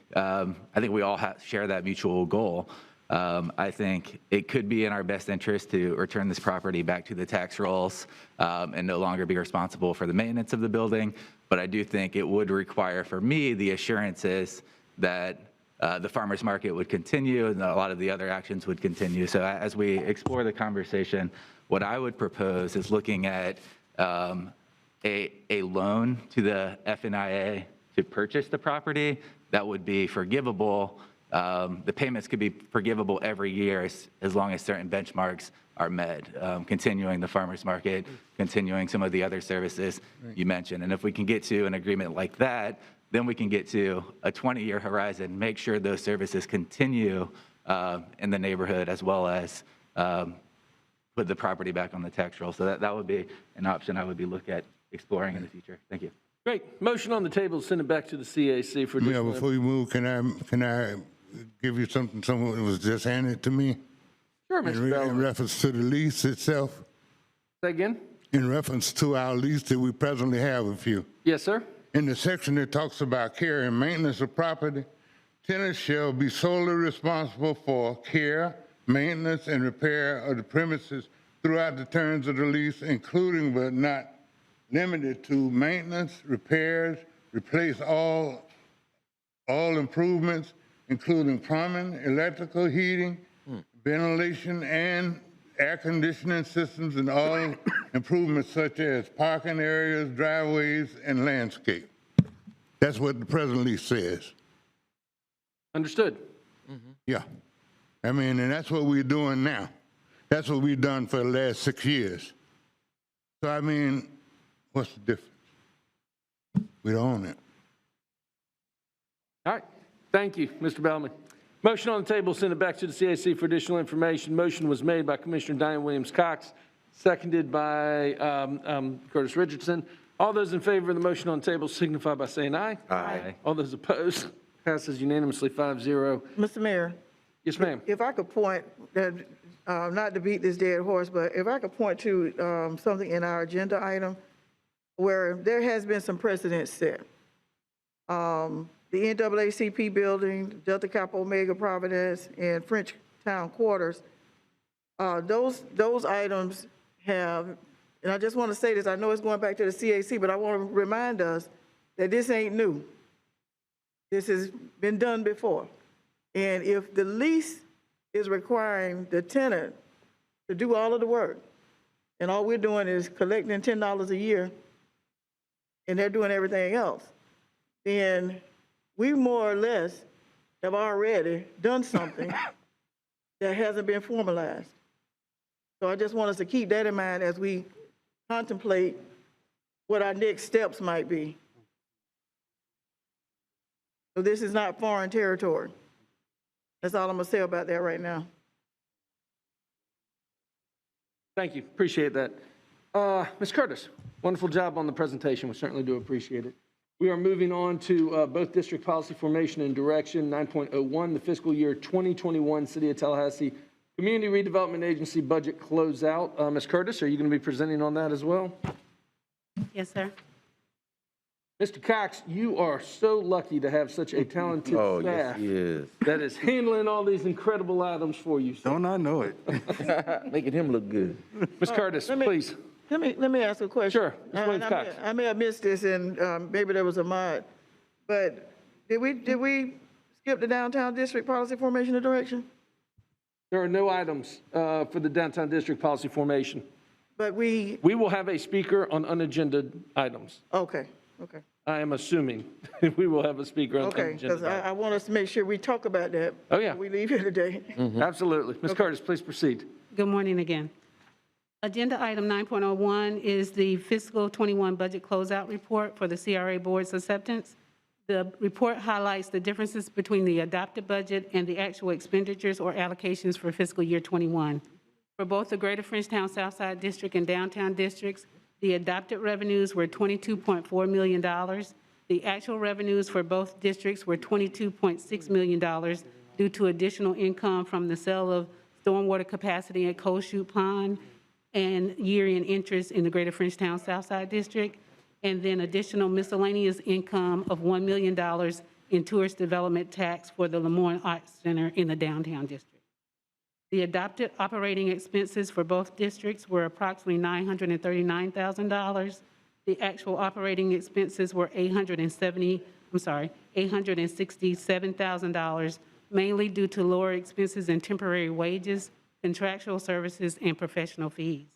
we all share that mutual goal. I think it could be in our best interest to return this property back to the tax rolls and no longer be responsible for the maintenance of the building. But I do think it would require for me the assurances that the farmer's market would continue and a lot of the other actions would continue. So as we explore the conversation, what I would propose is looking at a loan to the FNIA to purchase the property that would be forgivable. The payments could be forgivable every year as long as certain benchmarks are met, continuing the farmer's market, continuing some of the other services you mentioned. And if we can get to an agreement like that, then we can get to a 20-year horizon, make sure those services continue in the neighborhood, as well as put the property back on the tax roll. So that would be an option I would be looking at exploring in the future. Thank you. Great. Motion on the table, send it back to the CAC for additional. Yeah, before you move, can I give you something someone was just handed to me? Sure, Mr. Bell. In reference to the lease itself? Say again? In reference to our lease that we presently have with you. Yes, sir. In the section that talks about care and maintenance of property, tenants shall be solely responsible for care, maintenance, and repair of the premises throughout the terms of the lease, including but not limited to maintenance, repairs, replace all improvements, including plumbing, electrical, heating, ventilation, and air conditioning systems, and all improvements such as parking areas, driveways, and landscape. That's what the present lease says. Understood. Yeah. I mean, and that's what we're doing now. That's what we've done for the last 6 years. So, I mean, what's the difference? We don't own it. All right. Thank you, Mr. Bellamy. Motion on the table, send it back to the CAC for additional information. Motion was made by Commissioner Diane Williams-Cox, seconded by Curtis Richardson. All those in favor of the motion on the table signify by saying aye. Aye. All those opposed, passes unanimously 5-0. Mr. Mayor, Yes, ma'am. if I could point, not to beat this dead horse, but if I could point to something in our agenda item where there has been some precedent set. The NAACP building, Delta Kappa Omega Providence, and French Town Quarters, those items have, and I just want to say this, I know it's going back to the CAC, but I want to remind us that this ain't new. This has been done before. And if the lease is requiring the tenant to do all of the work, and all we're doing is collecting $10 a year, and they're doing everything else, then we more or less have already done something that hasn't been formalized. So I just want us to keep that in mind as we contemplate what our next steps might be. So this is not foreign territory. That's all I'm gonna say about that right now. Thank you. Appreciate that. Ms. Curtis, wonderful job on the presentation. We certainly do appreciate it. We are moving on to both district policy formation and direction, 9.01, the fiscal year 2021 City of Tallahassee Community Redevelopment Agency budget closeout. Ms. Curtis, are you going to be presenting on that as well? Yes, sir. Mr. Cox, you are so lucky to have such a talented Oh, yes, staff he is. that is handling all these incredible items for you. sir. Don't I know it? Making him look good. Ms. Curtis, let me- please. Let me ask a question. Sure. Ms. Williams-Cox. I may have missed this, and maybe there was a mod, but did we skip the downtown district policy formation and direction? There are no items for the downtown district policy formation. But We will have a speaker on unagendaed items. okay. I am assuming we will have a speaker on Okay, because unagendaed items. I want us to make sure we talk about that. Oh, yeah. Before we leave here today. Absolutely. Ms. Curtis, please proceed. Good morning again. Agenda item 9.01 is the fiscal 21 budget closeout report for the CRA board's acceptance. The report highlights the differences between the adopted budget and the actual expenditures or allocations for fiscal year 21. For both the Greater Frenchtown Southside District and Downtown Districts, the adopted revenues were $22.4 million. The actual revenues for both districts were $22.6 million due to additional income from the sale of stormwater capacity at Cold Chute Pond and year-end interest in the Greater Frenchtown Southside District, and then additional miscellaneous income of $1 million in tourist development tax for the Lemoyne Arts Center in the Downtown District. The adopted operating expenses for both districts were approximately $939,000. The actual operating expenses were $867,000, mainly due to lower expenses in temporary wages, contractual services, and professional fees.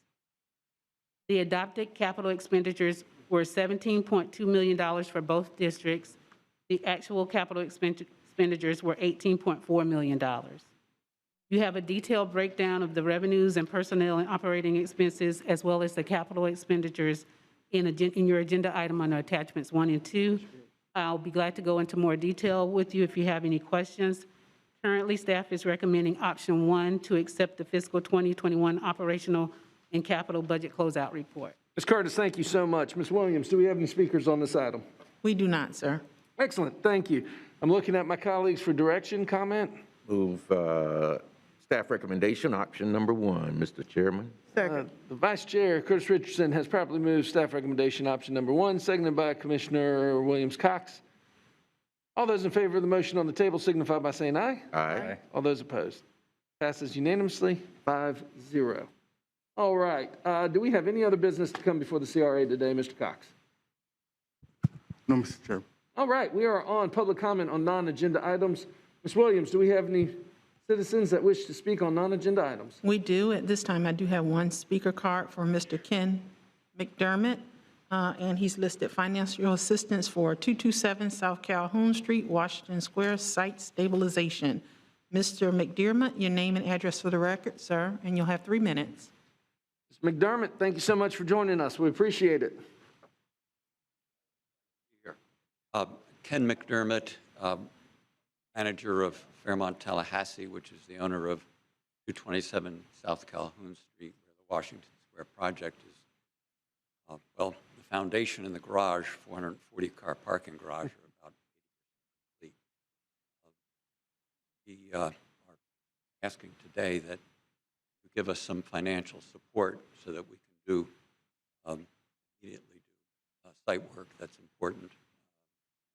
The adopted capital expenditures were $17.2 million for both districts. The actual capital expenditures were $18.4 million. You have a detailed breakdown of the revenues and personnel and operating expenses, as well as the capital expenditures in your agenda item under attachments 1 and 2. I'll be glad to go into more detail with you if you have any questions. Currently, staff is recommending option 1 to accept the fiscal 2021 operational and capital budget closeout report. Ms. Curtis, thank you so much. Ms. Williams, do we have any speakers on this item? We do not, sir. Excellent, thank you. I'm looking at my colleagues for direction, comment. Move staff recommendation, option number 1, Mr. Chairman. Second. The Vice Chair, Curtis Richardson, has properly moved staff recommendation option number 1, seconded by Commissioner Williams-Cox. All those in favor of the motion on the table signify by saying aye. Aye. All those opposed? Passes unanimously, 5-0. All right, do we have any other business to come before the CRA today, Mr. Cox? No, Mr. Chairman. All right, we are on public comment on non-agenda items. Ms. Williams, do we have any citizens that wish to speak on non-agenda items? We do. At this time, I do have one speaker card for Mr. Ken McDermott, and he's listed financial assistance for 227 South Calhoun Street, Washington Square, site stabilization. Mr. McDermott, your name and address for the record, sir, and you'll have 3 minutes. Ms. McDermott, thank you so much for joining us. We appreciate it. Ken McDermott, manager of Fairmont Tallahassee, which is the owner of 227 South Calhoun Street, where the Washington Square project is, well, the foundation and the garage, 440-car parking garage, are about 80% complete. We are asking today that you give us some financial support so that we can do immediately do site work that's important.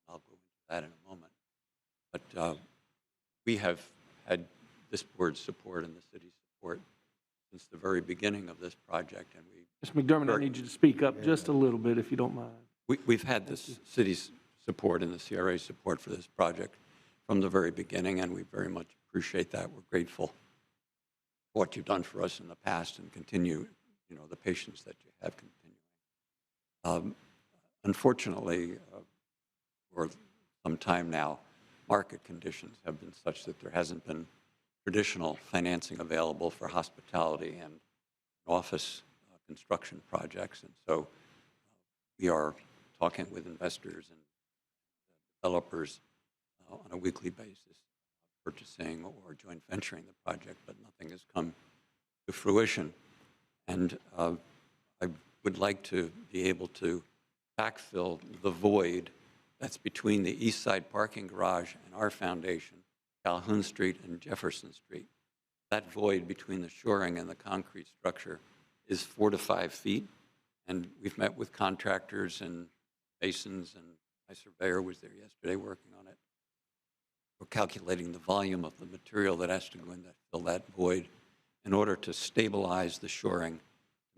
I'll go into that in a moment. But we have had this board's support and the city's support since the very beginning of this project, and we. Ms. McDermott, I need you to speak up just a little bit, if you don't mind. We've had this city's support and the CRA's support for this project from the very beginning, and we very much appreciate that. We're grateful for what you've done for us in the past and continue, the patience that you have continuing. Unfortunately, for some time now, market conditions have been such that there hasn't been traditional financing available for hospitality and office construction projects. And so we are talking with investors and developers on a weekly basis, purchasing or joint venturing the project, but nothing has come to fruition. And I would like to be able to backfill the void that's between the east side parking garage and our foundation, Calhoun Street and Jefferson Street. That void between the shoring and the concrete structure is 4 to 5 feet. And we've met with contractors and masons, and my surveyor was there yesterday working on it. We're calculating the volume of the material that has to go in to fill that void in order to stabilize the shoring,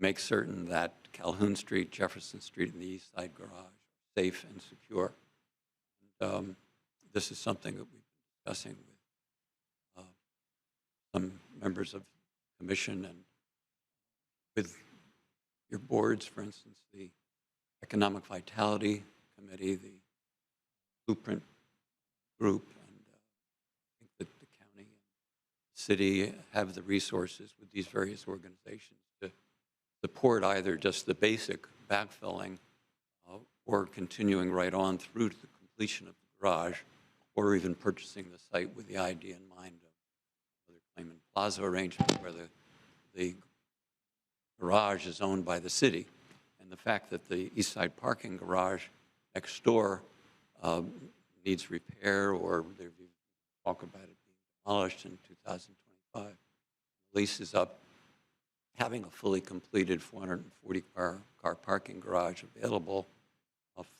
make certain that Calhoun Street, Jefferson Street, and the east side garage are safe and secure. This is something that we've been discussing with some members of the commission and with your boards, for instance, the Economic Vitality Committee, the Blueprint Group, and I think that the county and the city have the resources with these various organizations to support either just the basic backfilling or continuing right on through to the completion of the garage, or even purchasing the site with the idea in mind of whether Clayman Plaza arrangement, where the garage is owned by the city. And the fact that the east side parking garage next door needs repair, or there's talk about it being demolished in 2025. The lease is up. Having a fully completed 440-car parking garage available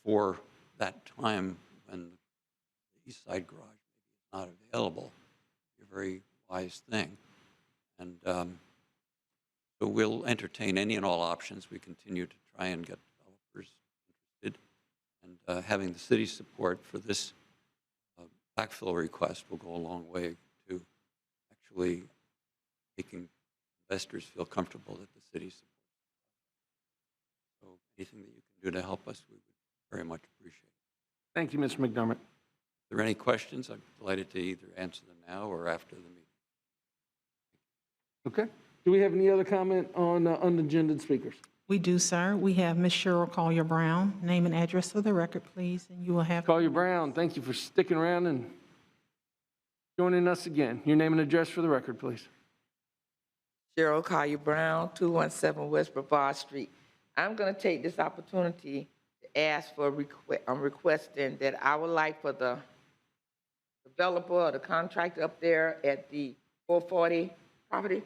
for that time when the east side garage maybe is not available is a very wise thing. And so we'll entertain any and all options. We continue to try and get developers interested. And having the city's support for this backfill request will go a long way to actually making investors feel comfortable that the city supports. So anything that you can do to help us, we would very much appreciate it. Thank you, Mr. McDermott. If there are any questions, I'm delighted to either answer them now or after the meeting. Okay. Do we have any other comment on unagended speakers? We do, sir. We have Ms. Cheryl Collier-Brown. Name and address for the record, please, and you will have. Collier Brown, thank you for sticking around and joining us again. Your name and address for the record, please. Cheryl Collier Brown, 217 West Brevard Street. I'm going to take this opportunity to ask for a request. I'm requesting that I would like for the developer or the contractor up there at the 440 property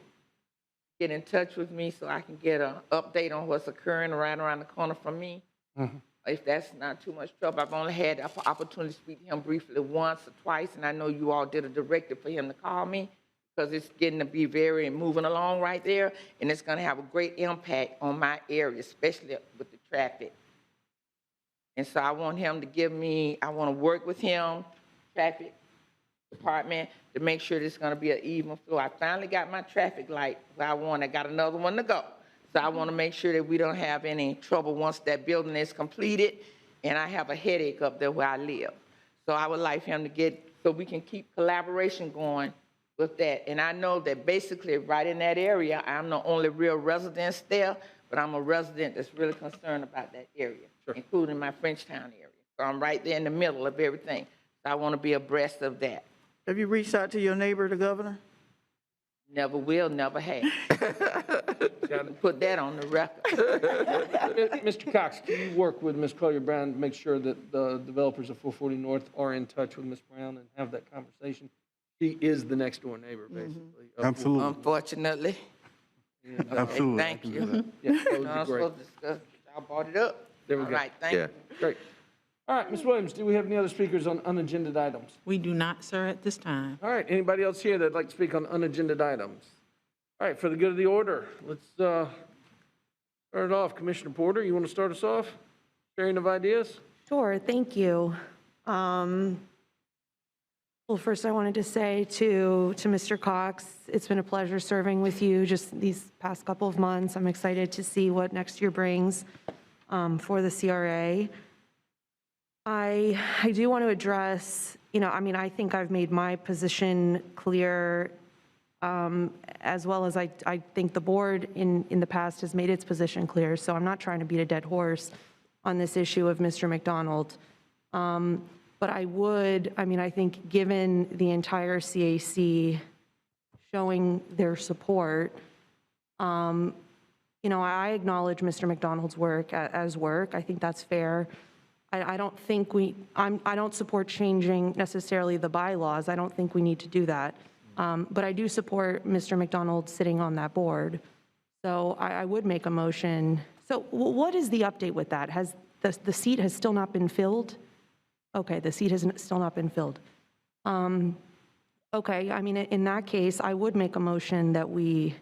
get in touch with me so I can get an update on what's occurring right around the corner from me. Mm-hmm. If that's not too much trouble. I've only had the opportunity to speak to him briefly once or twice, and I know you all did a directive for him to call me because it's getting to be very moving along right there, and it's going to have a great impact on my area, especially with the traffic. And so I want him to give me, I want to work with him, traffic department to make sure there's gonna be an even flow. I finally got my traffic light where I want. I got another one to go. So I want to make sure that we don't have any trouble once that building is completed, and I have a headache up there where I live. So I would like him to so we can keep collaboration going with that. And I know that basically right in that area, I'm the only real resident there, but I'm a resident that's really concerned about that area, including my Frenchtown area. So I'm right there in the middle of everything. So I want to be abreast of that. Have you reached out to your neighbor, the governor? Never will, never have. Got to put that on the record. Mr. Cox, can you work with Ms. Collier-Brown to make sure that the developers of 440 North are in touch with Ms. Brown and have that conversation? She is the next door neighbor, basically. Absolutely. Unfortunately. And, Absolutely. Thank you. Yeah, that would No, be I'm great. supposed to discuss. I brought it up. There we All go. right, thank you. Great. All right, Ms. Williams, do we have any other speakers on unagended items? We do not, sir, at this time. All right, anybody else here that'd like to speak on unagended items? All right, for the good of the order, let's start it off. Commissioner Porter, you want to start us off? Sharing of ideas? Sure, thank you. Well, first I wanted to say to Mr. Cox, it's been a pleasure serving with you just these past couple of months. I'm excited to see what next year brings for the CRA. I do want to address, I think I've made my position clear, as well as I think the board in the past has made its position clear. So I'm not trying to beat a dead horse on this issue of Mr. McDonald. But I think given the entire CAC showing their support, I acknowledge Mr. McDonald's work as work. I think that's fair. I don't think I don't support changing necessarily the bylaws. I don't think we need to do that. But I do support Mr. McDonald sitting on that board. So I would make a motion. So what is the update with that? Has the seat has still not been filled? Okay, the seat has still not been filled. Okay, in that case, I would make a motion that we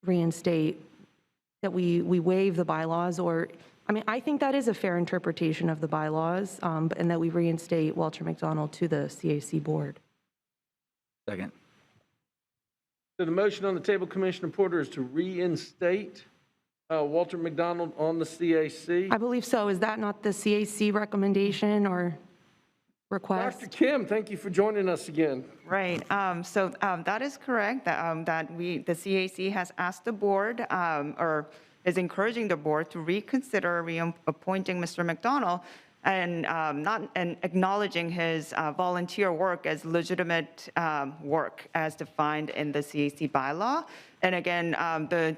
reinstate, that we waive the bylaws, or, I think that is a fair interpretation of the bylaws, and that we reinstate Walter McDonald to the CAC board. Second. So the motion on the table, Commissioner Porter, is to reinstate Walter McDonald on the CAC. I believe so. Is that not the CAC recommendation or request? Dr. Kim, thank you for joining us again. Right. So that is correct, that the CAC has asked the board, or is encouraging the board to reconsider reappointing Mr. McDonald and acknowledging his volunteer work as legitimate work as defined in the CAC bylaw. And again,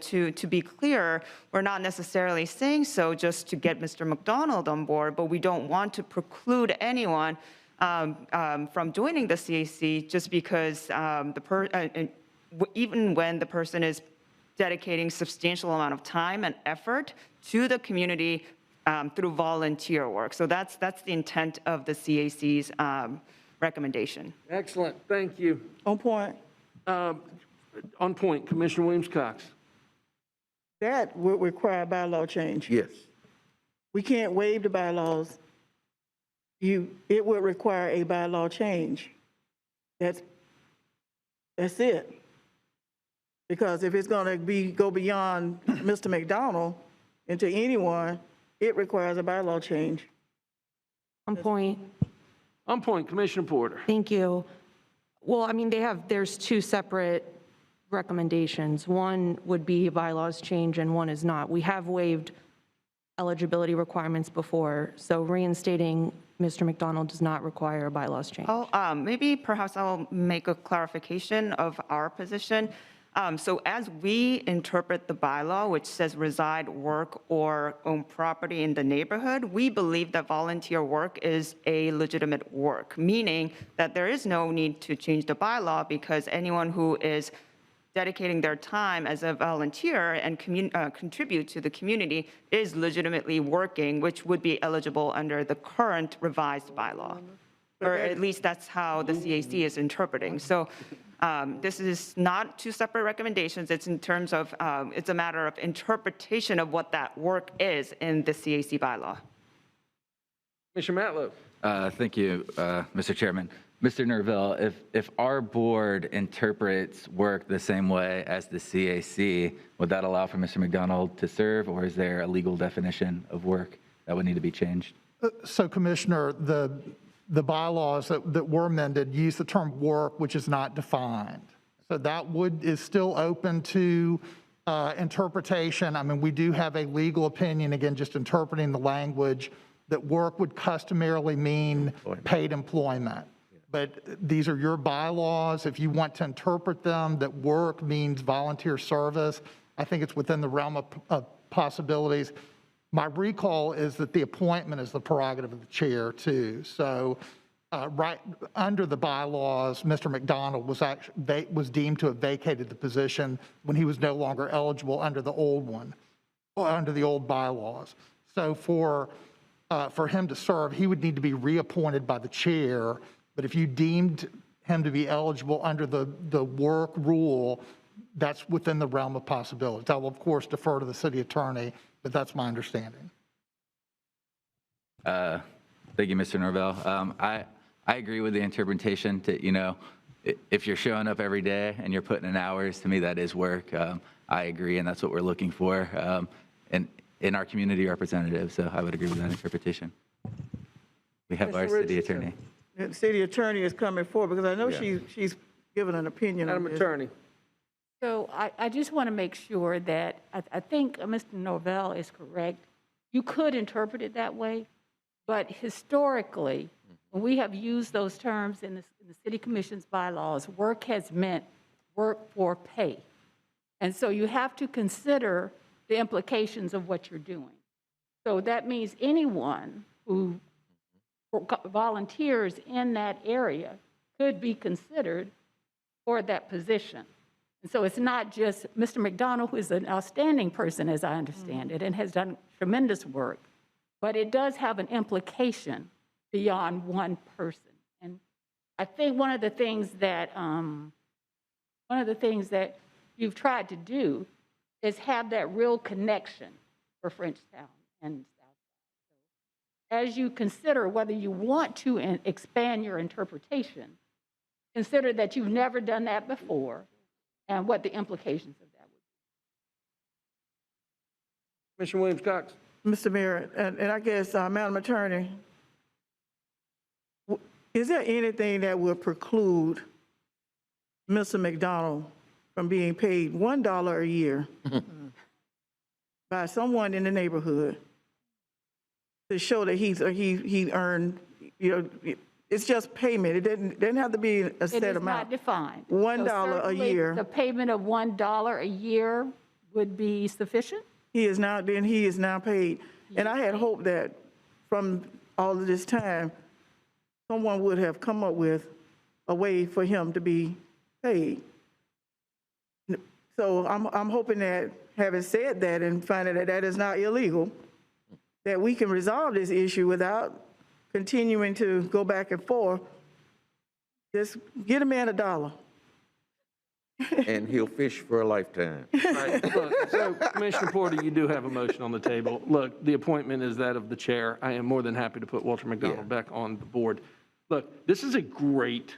to be clear, we're not necessarily saying so just to get Mr. McDonald on board, but we don't want to preclude anyone from joining the CAC just because even when the person is dedicating substantial amount of time and effort to the community through volunteer work. So that's the intent of the CAC's recommendation. Excellent, thank you. On point. On point, Commissioner Williams-Cox. That would require bylaw change. Yes. We can't waive the bylaws. It would require a bylaw change. That's it. Because if it's going to go beyond Mr. McDonald into anyone, it requires a bylaw change. On point. On point, Commissioner Porter. Thank you. Well, there's two separate recommendations. One would be bylaws change and one is not. We have waived eligibility requirements before, so reinstating Mr. McDonald does not require a bylaws change. Maybe perhaps I'll make a clarification of our position. So as we interpret the bylaw, which says reside, work, or own property in the neighborhood, we believe that volunteer work is a legitimate work, meaning that there is no need to change the bylaw because anyone who is dedicating their time as a volunteer and contribute to the community is legitimately working, which would be eligible under the current revised bylaw. Or at least that's how the CAC is interpreting. So this is not two separate recommendations. It's in terms of, it's a matter of interpretation of what that work is in the CAC bylaw. Commissioner Matlow. Thank you, Mr. Chairman. Mr. Nerville, if our board interprets work the same way as the CAC, would that allow for Mr. McDonald to serve, or is there a legal definition of work that would need to be changed? So Commissioner, the bylaws that were amended use the term work, which is not defined. So that is still open to interpretation. I mean, we do have a legal opinion, again, just interpreting the language, that work would customarily mean paid employment. But these are your bylaws. If you want to interpret them, that work means volunteer service, I think it's within the realm of possibilities. My recall is that the appointment is the prerogative of the chair too. So right under the bylaws, Mr. McDonald was deemed to have vacated the position when he was no longer eligible under the old one, or under the old bylaws. So for him to serve, he would need to be reappointed by the chair. But if you deemed him to be eligible under the work rule, that's within the realm of possibilities. I will, of course, defer to the city attorney, but that's my understanding. Thank you, Mr. Norvell. I agree with the interpretation to, if you're showing up every day and you're putting in hours, to me, that is work. I agree, and that's what we're looking for in our community representative. So I would agree with that interpretation. We have our city attorney. The city attorney is coming forward because I know she's given an opinion on Madam this. Attorney. So I just want to make sure that, I think Mr. Norvell is correct. You could interpret it that way, but historically, when we have used those terms in the city commission's bylaws, work has meant work for pay. And so you have to consider the implications of what you're doing. So that means anyone who volunteers in that area could be considered for that position. And so it's not just Mr. McDonald, who is an outstanding person, as I understand it, and has done tremendous work, but it does have an implication beyond one person. And I think one of the things that you've tried to do is have that real connection for Frenchtown and as you consider whether you want to expand your interpretation, consider that you've never done that before and what the implications of that would be. Commissioner Williams-Cox. Mr. Mayor, and I guess, Madam Attorney, is there anything that would preclude Mr. McDonald from being paid $1 a year by someone in the neighborhood to show that he earned, it's just payment. It doesn't have to be a set amount. It is not defined. $1 a year. The payment of $1 a year would be sufficient? He is now paid. And I had hoped that from all of this time, someone would have come up with a way for him to be paid. So I'm hoping that, having said that and finding that that is not illegal, that we can resolve this issue without continuing to go back and forth. Just get a man $1. And he'll fish for a lifetime. Right. Look, so Commissioner Porter, you do have a motion on the table. Look, the appointment is that of the chair. I am more than happy to put Walter McDonald back on the board. Look, this is a great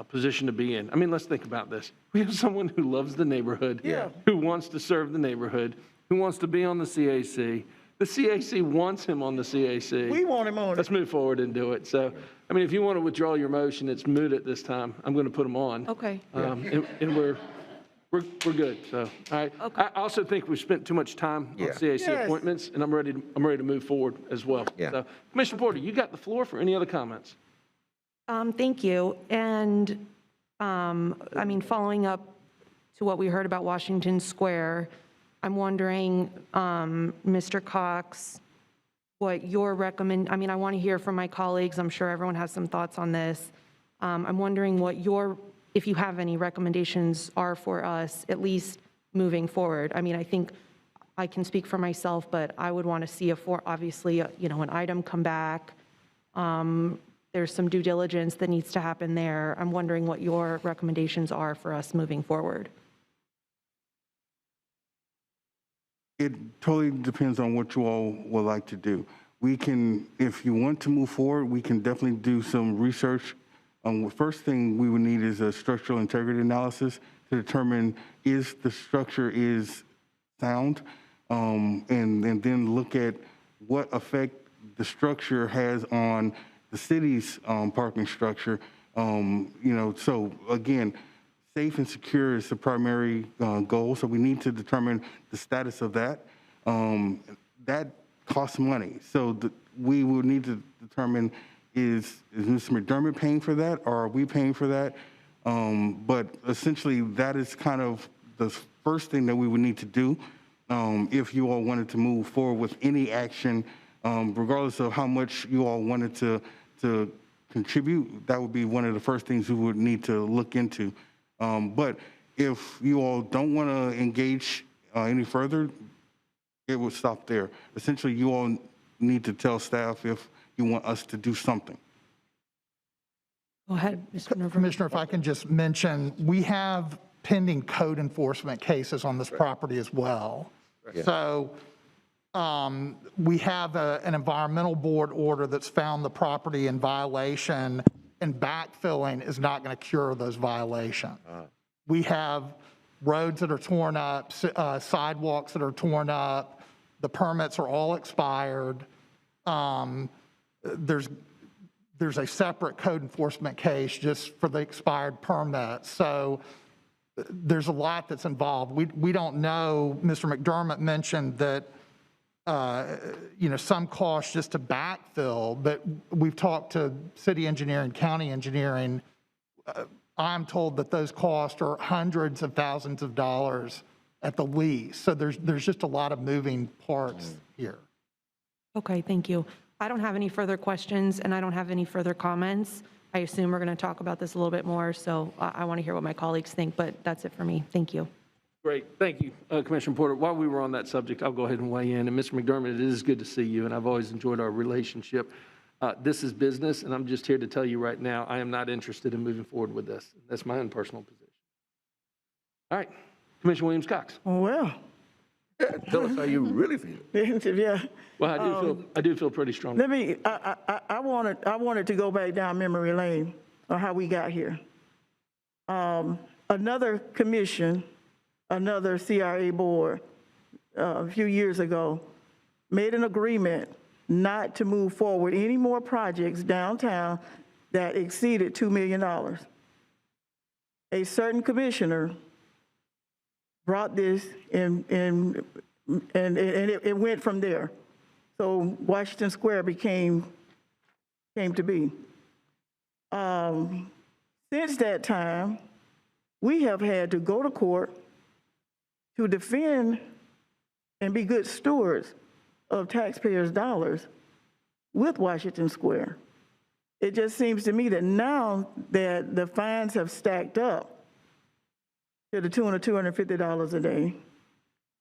position to be in. I mean, let's think about this. We have someone who loves the neighborhood, who wants to serve the neighborhood, who wants to be on the CAC. The CAC wants him on the CAC. We want him on it. Let's move forward and do it. So, I mean, if you want to withdraw your motion, it's moot at this time. I'm going to put him on. Okay. And we're good. So, all right. Okay. I also think we've spent too much time on CAC appointments, and I'm ready to move forward as well. Yeah. So, Commissioner Porter, you got the floor for any other comments. Thank you. And, I mean, following up to what we heard about Washington Square, I'm wondering, Mr. Cox, what your I mean, I want to hear from my colleagues. I'm sure everyone has some thoughts on this. I'm wondering what if you have any recommendations are for us, at least moving forward. I mean, I think I can speak for myself, but I would want to see obviously, an item come back. There's some due diligence that needs to happen there. I'm wondering what your recommendations are for us moving forward. It totally depends on what you all would like to do. we can, if you want to move forward, we can definitely do some research. The first thing we would need is a structural integrity analysis to determine is the structure is sound, and then look at what effect the structure has on the city's parking structure. So again, safe and secure is the primary goal. So we need to determine the status of that. That costs money. So we will need to determine is Mr. McDermott paying for that, or are we paying for that? But essentially, that is kind of the first thing that we would need to do if you all wanted to move forward with any action, regardless of how much you all wanted to contribute. That would be one of the first things we would need to look into. But if you all don't want to engage any further, it will stop there. Essentially, you all need to tell staff if you want us to do something. Go ahead, Mr. Nerva. Commissioner, if I can just mention, we have pending code enforcement cases on this property as well. Yeah. So we have an environmental board order that's found the property in violation, and backfilling is not going to cure those violations. We have roads that are torn up, sidewalks that are torn up. The permits are all expired. There's a separate code enforcement case just for the expired permits. So there's a lot that's involved. We don't know. Mr. McDermott mentioned that, some cost just to backfill, but we've talked to city engineering, county engineering. I'm told that those costs are hundreds of thousands of dollars at the least. So there's just a lot of moving parts here. Okay, thank you. I don't have any further questions, and I don't have any further comments. I assume we're going to talk about this a little bit more, so I want to hear what my colleagues think, but that's it for me. Thank you. Great, thank you, Commissioner Porter. While we were on that subject, I'll go ahead and weigh in. And Mr. McDermott, it is good to see you, and I've always enjoyed our relationship. This is business, and I'm just here to tell you right now, I am not interested in moving forward with this. That's my own personal position. All right, Commissioner Williams-Cox. Well. Tell us how you really feel. Yeah. Well, I do feel pretty strongly. I wanted to go back down memory lane on how we got here. Another commission, another CRA board, a few years ago, made an agreement not to move forward any more projects downtown that exceeded $2 million. A certain commissioner brought this and it went from there. So Washington Square came to be. Since that time, we have had to go to court to defend and be good stewards of taxpayers' dollars with Washington Square. It just seems to me that now that the fines have stacked up to the tune of $250 a day,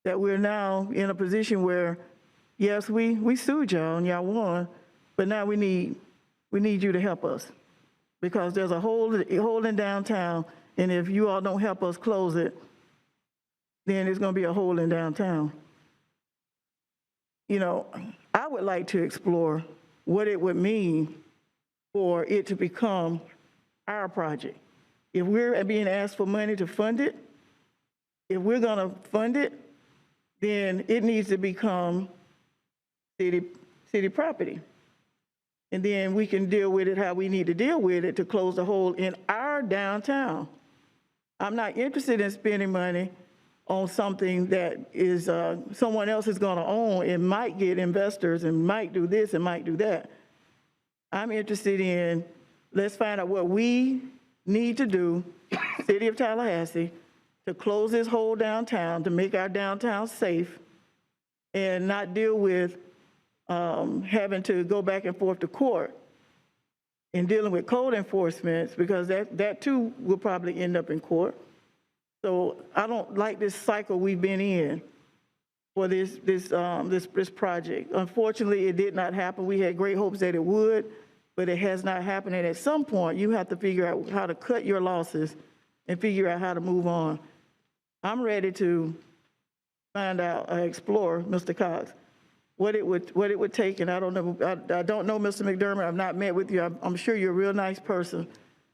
that we're now in a position where, yes, we sued y'all and y'all won, but now we need you to help us because there's a hole in downtown, and if you all don't help us close it, then there's going to be a hole in downtown. I would like to explore what it would mean for it to become our project. If we're being asked for money to fund it, if we're going to fund it, then it needs to become city property. And then we can deal with it how we need to deal with it to close the hole in our downtown. I'm not interested in spending money on something that is someone else is going to own and might get investors and might do this and might do that. I'm interested in, let's find out what we need to do, City of Tallahassee, to close this hole downtown, to make our downtown safe, and not deal with having to go back and forth to court and dealing with code enforcement, because that too will probably end up in court. So I don't like this cycle we've been in for this project. Unfortunately, it did not happen. We had great hopes that it would, but it has not happened. And at some point, you have to figure out how to cut your losses and figure out how to move on. I'm ready to find out, explore, Mr. Cox, what it would take, and I don't know, I don't know, Mr. McDermott, I've not met with you. I'm sure you're a real nice person.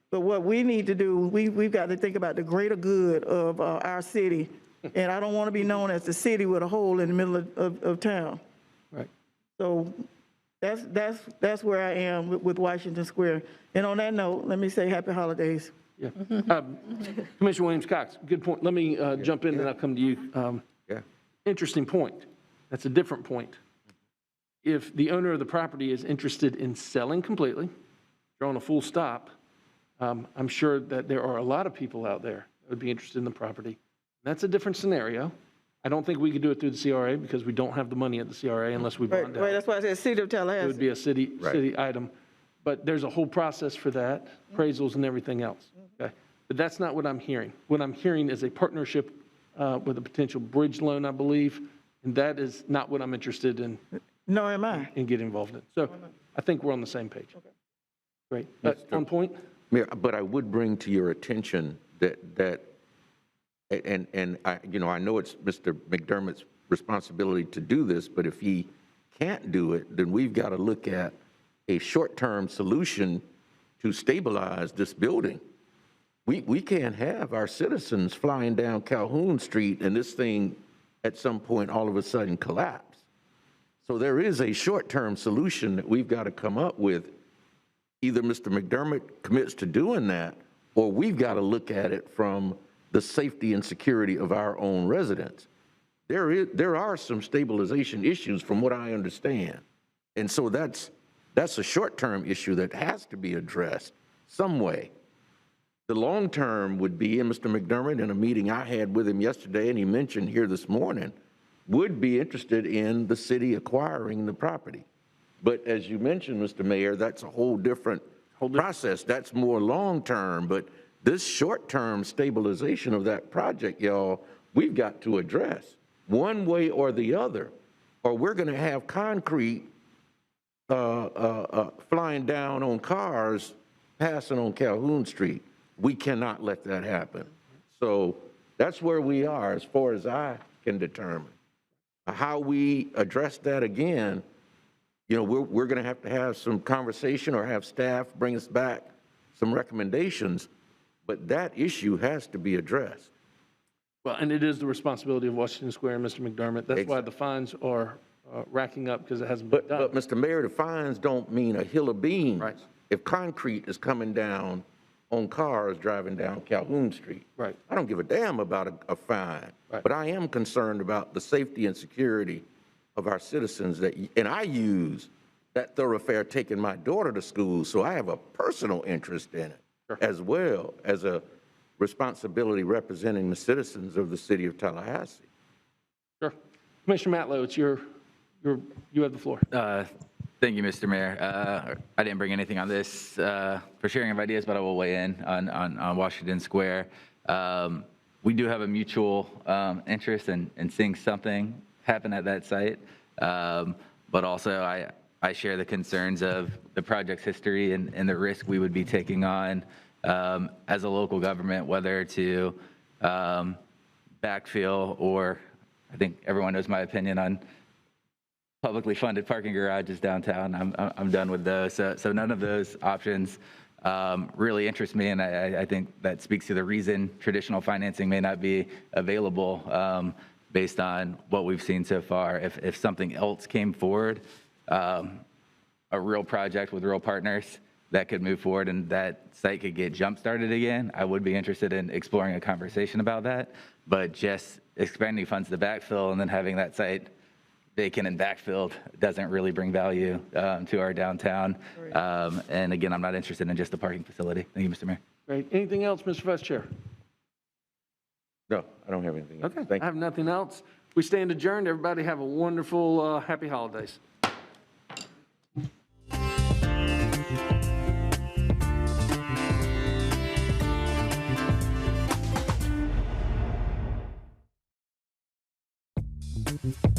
But what we need to do, we've got to think about the greater good of our city. And I don't want to be known as the city with a hole in the middle of town. Right. So that's where I am with Washington Square. And on that note, let me say happy holidays. Yeah. Commissioner Williams-Cox, good point. Let me jump in, and I'll come to you. Yeah. Interesting point. That's a different point. If the owner of the property is interested in selling completely, drawing a full stop, I'm sure that there are a lot of people out there that would be interested in the property. That's a different scenario. I don't think we could do it through the CRA because we don't have the money at the CRA unless we bond out. Right, that's why I said City of It Tallahassee. would be a city item. But there's a whole process for that, appraisals and everything else. Okay? But that's not what I'm hearing. What I'm hearing is a partnership with a potential bridge loan, I believe, and that is not what I'm interested in. No, am I? And get involved in. So I think we're on the same page. Great. On point? Mayor, but I would bring to your attention that and I, you know, I know it's Mr. McDermott's responsibility to do this, but if he can't do it, then we've got to look at a short-term solution to stabilize this building. We can't have our citizens flying down Calhoun Street and this thing at some point all of a sudden collapse. So there is a short-term solution that we've got to come up with. Either Mr. McDermott commits to doing that, or we've got to look at it from the safety and security of our own residents. There are some stabilization issues from what I understand. And so that's a short-term issue that has to be addressed some way. The long-term would be, and Mr. McDermott, in a meeting I had with him yesterday, and he mentioned here this morning, would be interested in the city acquiring the property. But as you mentioned, Mr. Mayor, that's a whole different process. That's more long-term, but this short-term stabilization of that project, y'all, we've got to address one way or the other, or we're going to have concrete flying down on cars passing on Calhoun Street. We cannot let that happen. So that's where we are as far as I can determine. How we address that again, you know, we're going to have some conversation or have staff bring us back some recommendations, but that issue has to be addressed. Well, and it is the responsibility of Washington Square and Mr. McDermott. That's why the fines are racking up, because it hasn't been done. But Mr. Mayor, the fines don't mean a hill of beans. Right. If concrete is coming down on cars driving down Calhoun Street. Right. I don't give a damn about a fine, but I am concerned about the safety and security of our citizens and I use that thoroughfare taking my daughter to school, so I have a personal interest in it, as well as a responsibility representing the citizens of the city of Tallahassee. Sure. Commissioner Matlow, you have the floor. Thank you, Mr. Mayor. I didn't bring anything on this for sharing of ideas, but I will weigh in on Washington Square. We do have a mutual interest in seeing something happen at that site, but also I share the concerns of the project's history and the risk we would be taking on as a local government, whether to backfill or, I think everyone knows my opinion on publicly funded parking garages downtown. I'm done with those. So none of those options really interest me, and I think that speaks to the reason traditional financing may not be available based on what we've seen so far. If something else came forward, a real project with real partners that could move forward and that site could get jump-started again, I would be interested in exploring a conversation about that. But just expending funds to backfill and then having that site vacant and backfilled doesn't really bring value to our downtown. And again, I'm not interested in just the parking facility. Thank you, Mr. Mayor. Great. Anything else, Mr. Vice Chair? No, I don't have anything else. Okay, I have nothing else. We stand adjourned. Everybody have a wonderful, happy holidays. Thank you.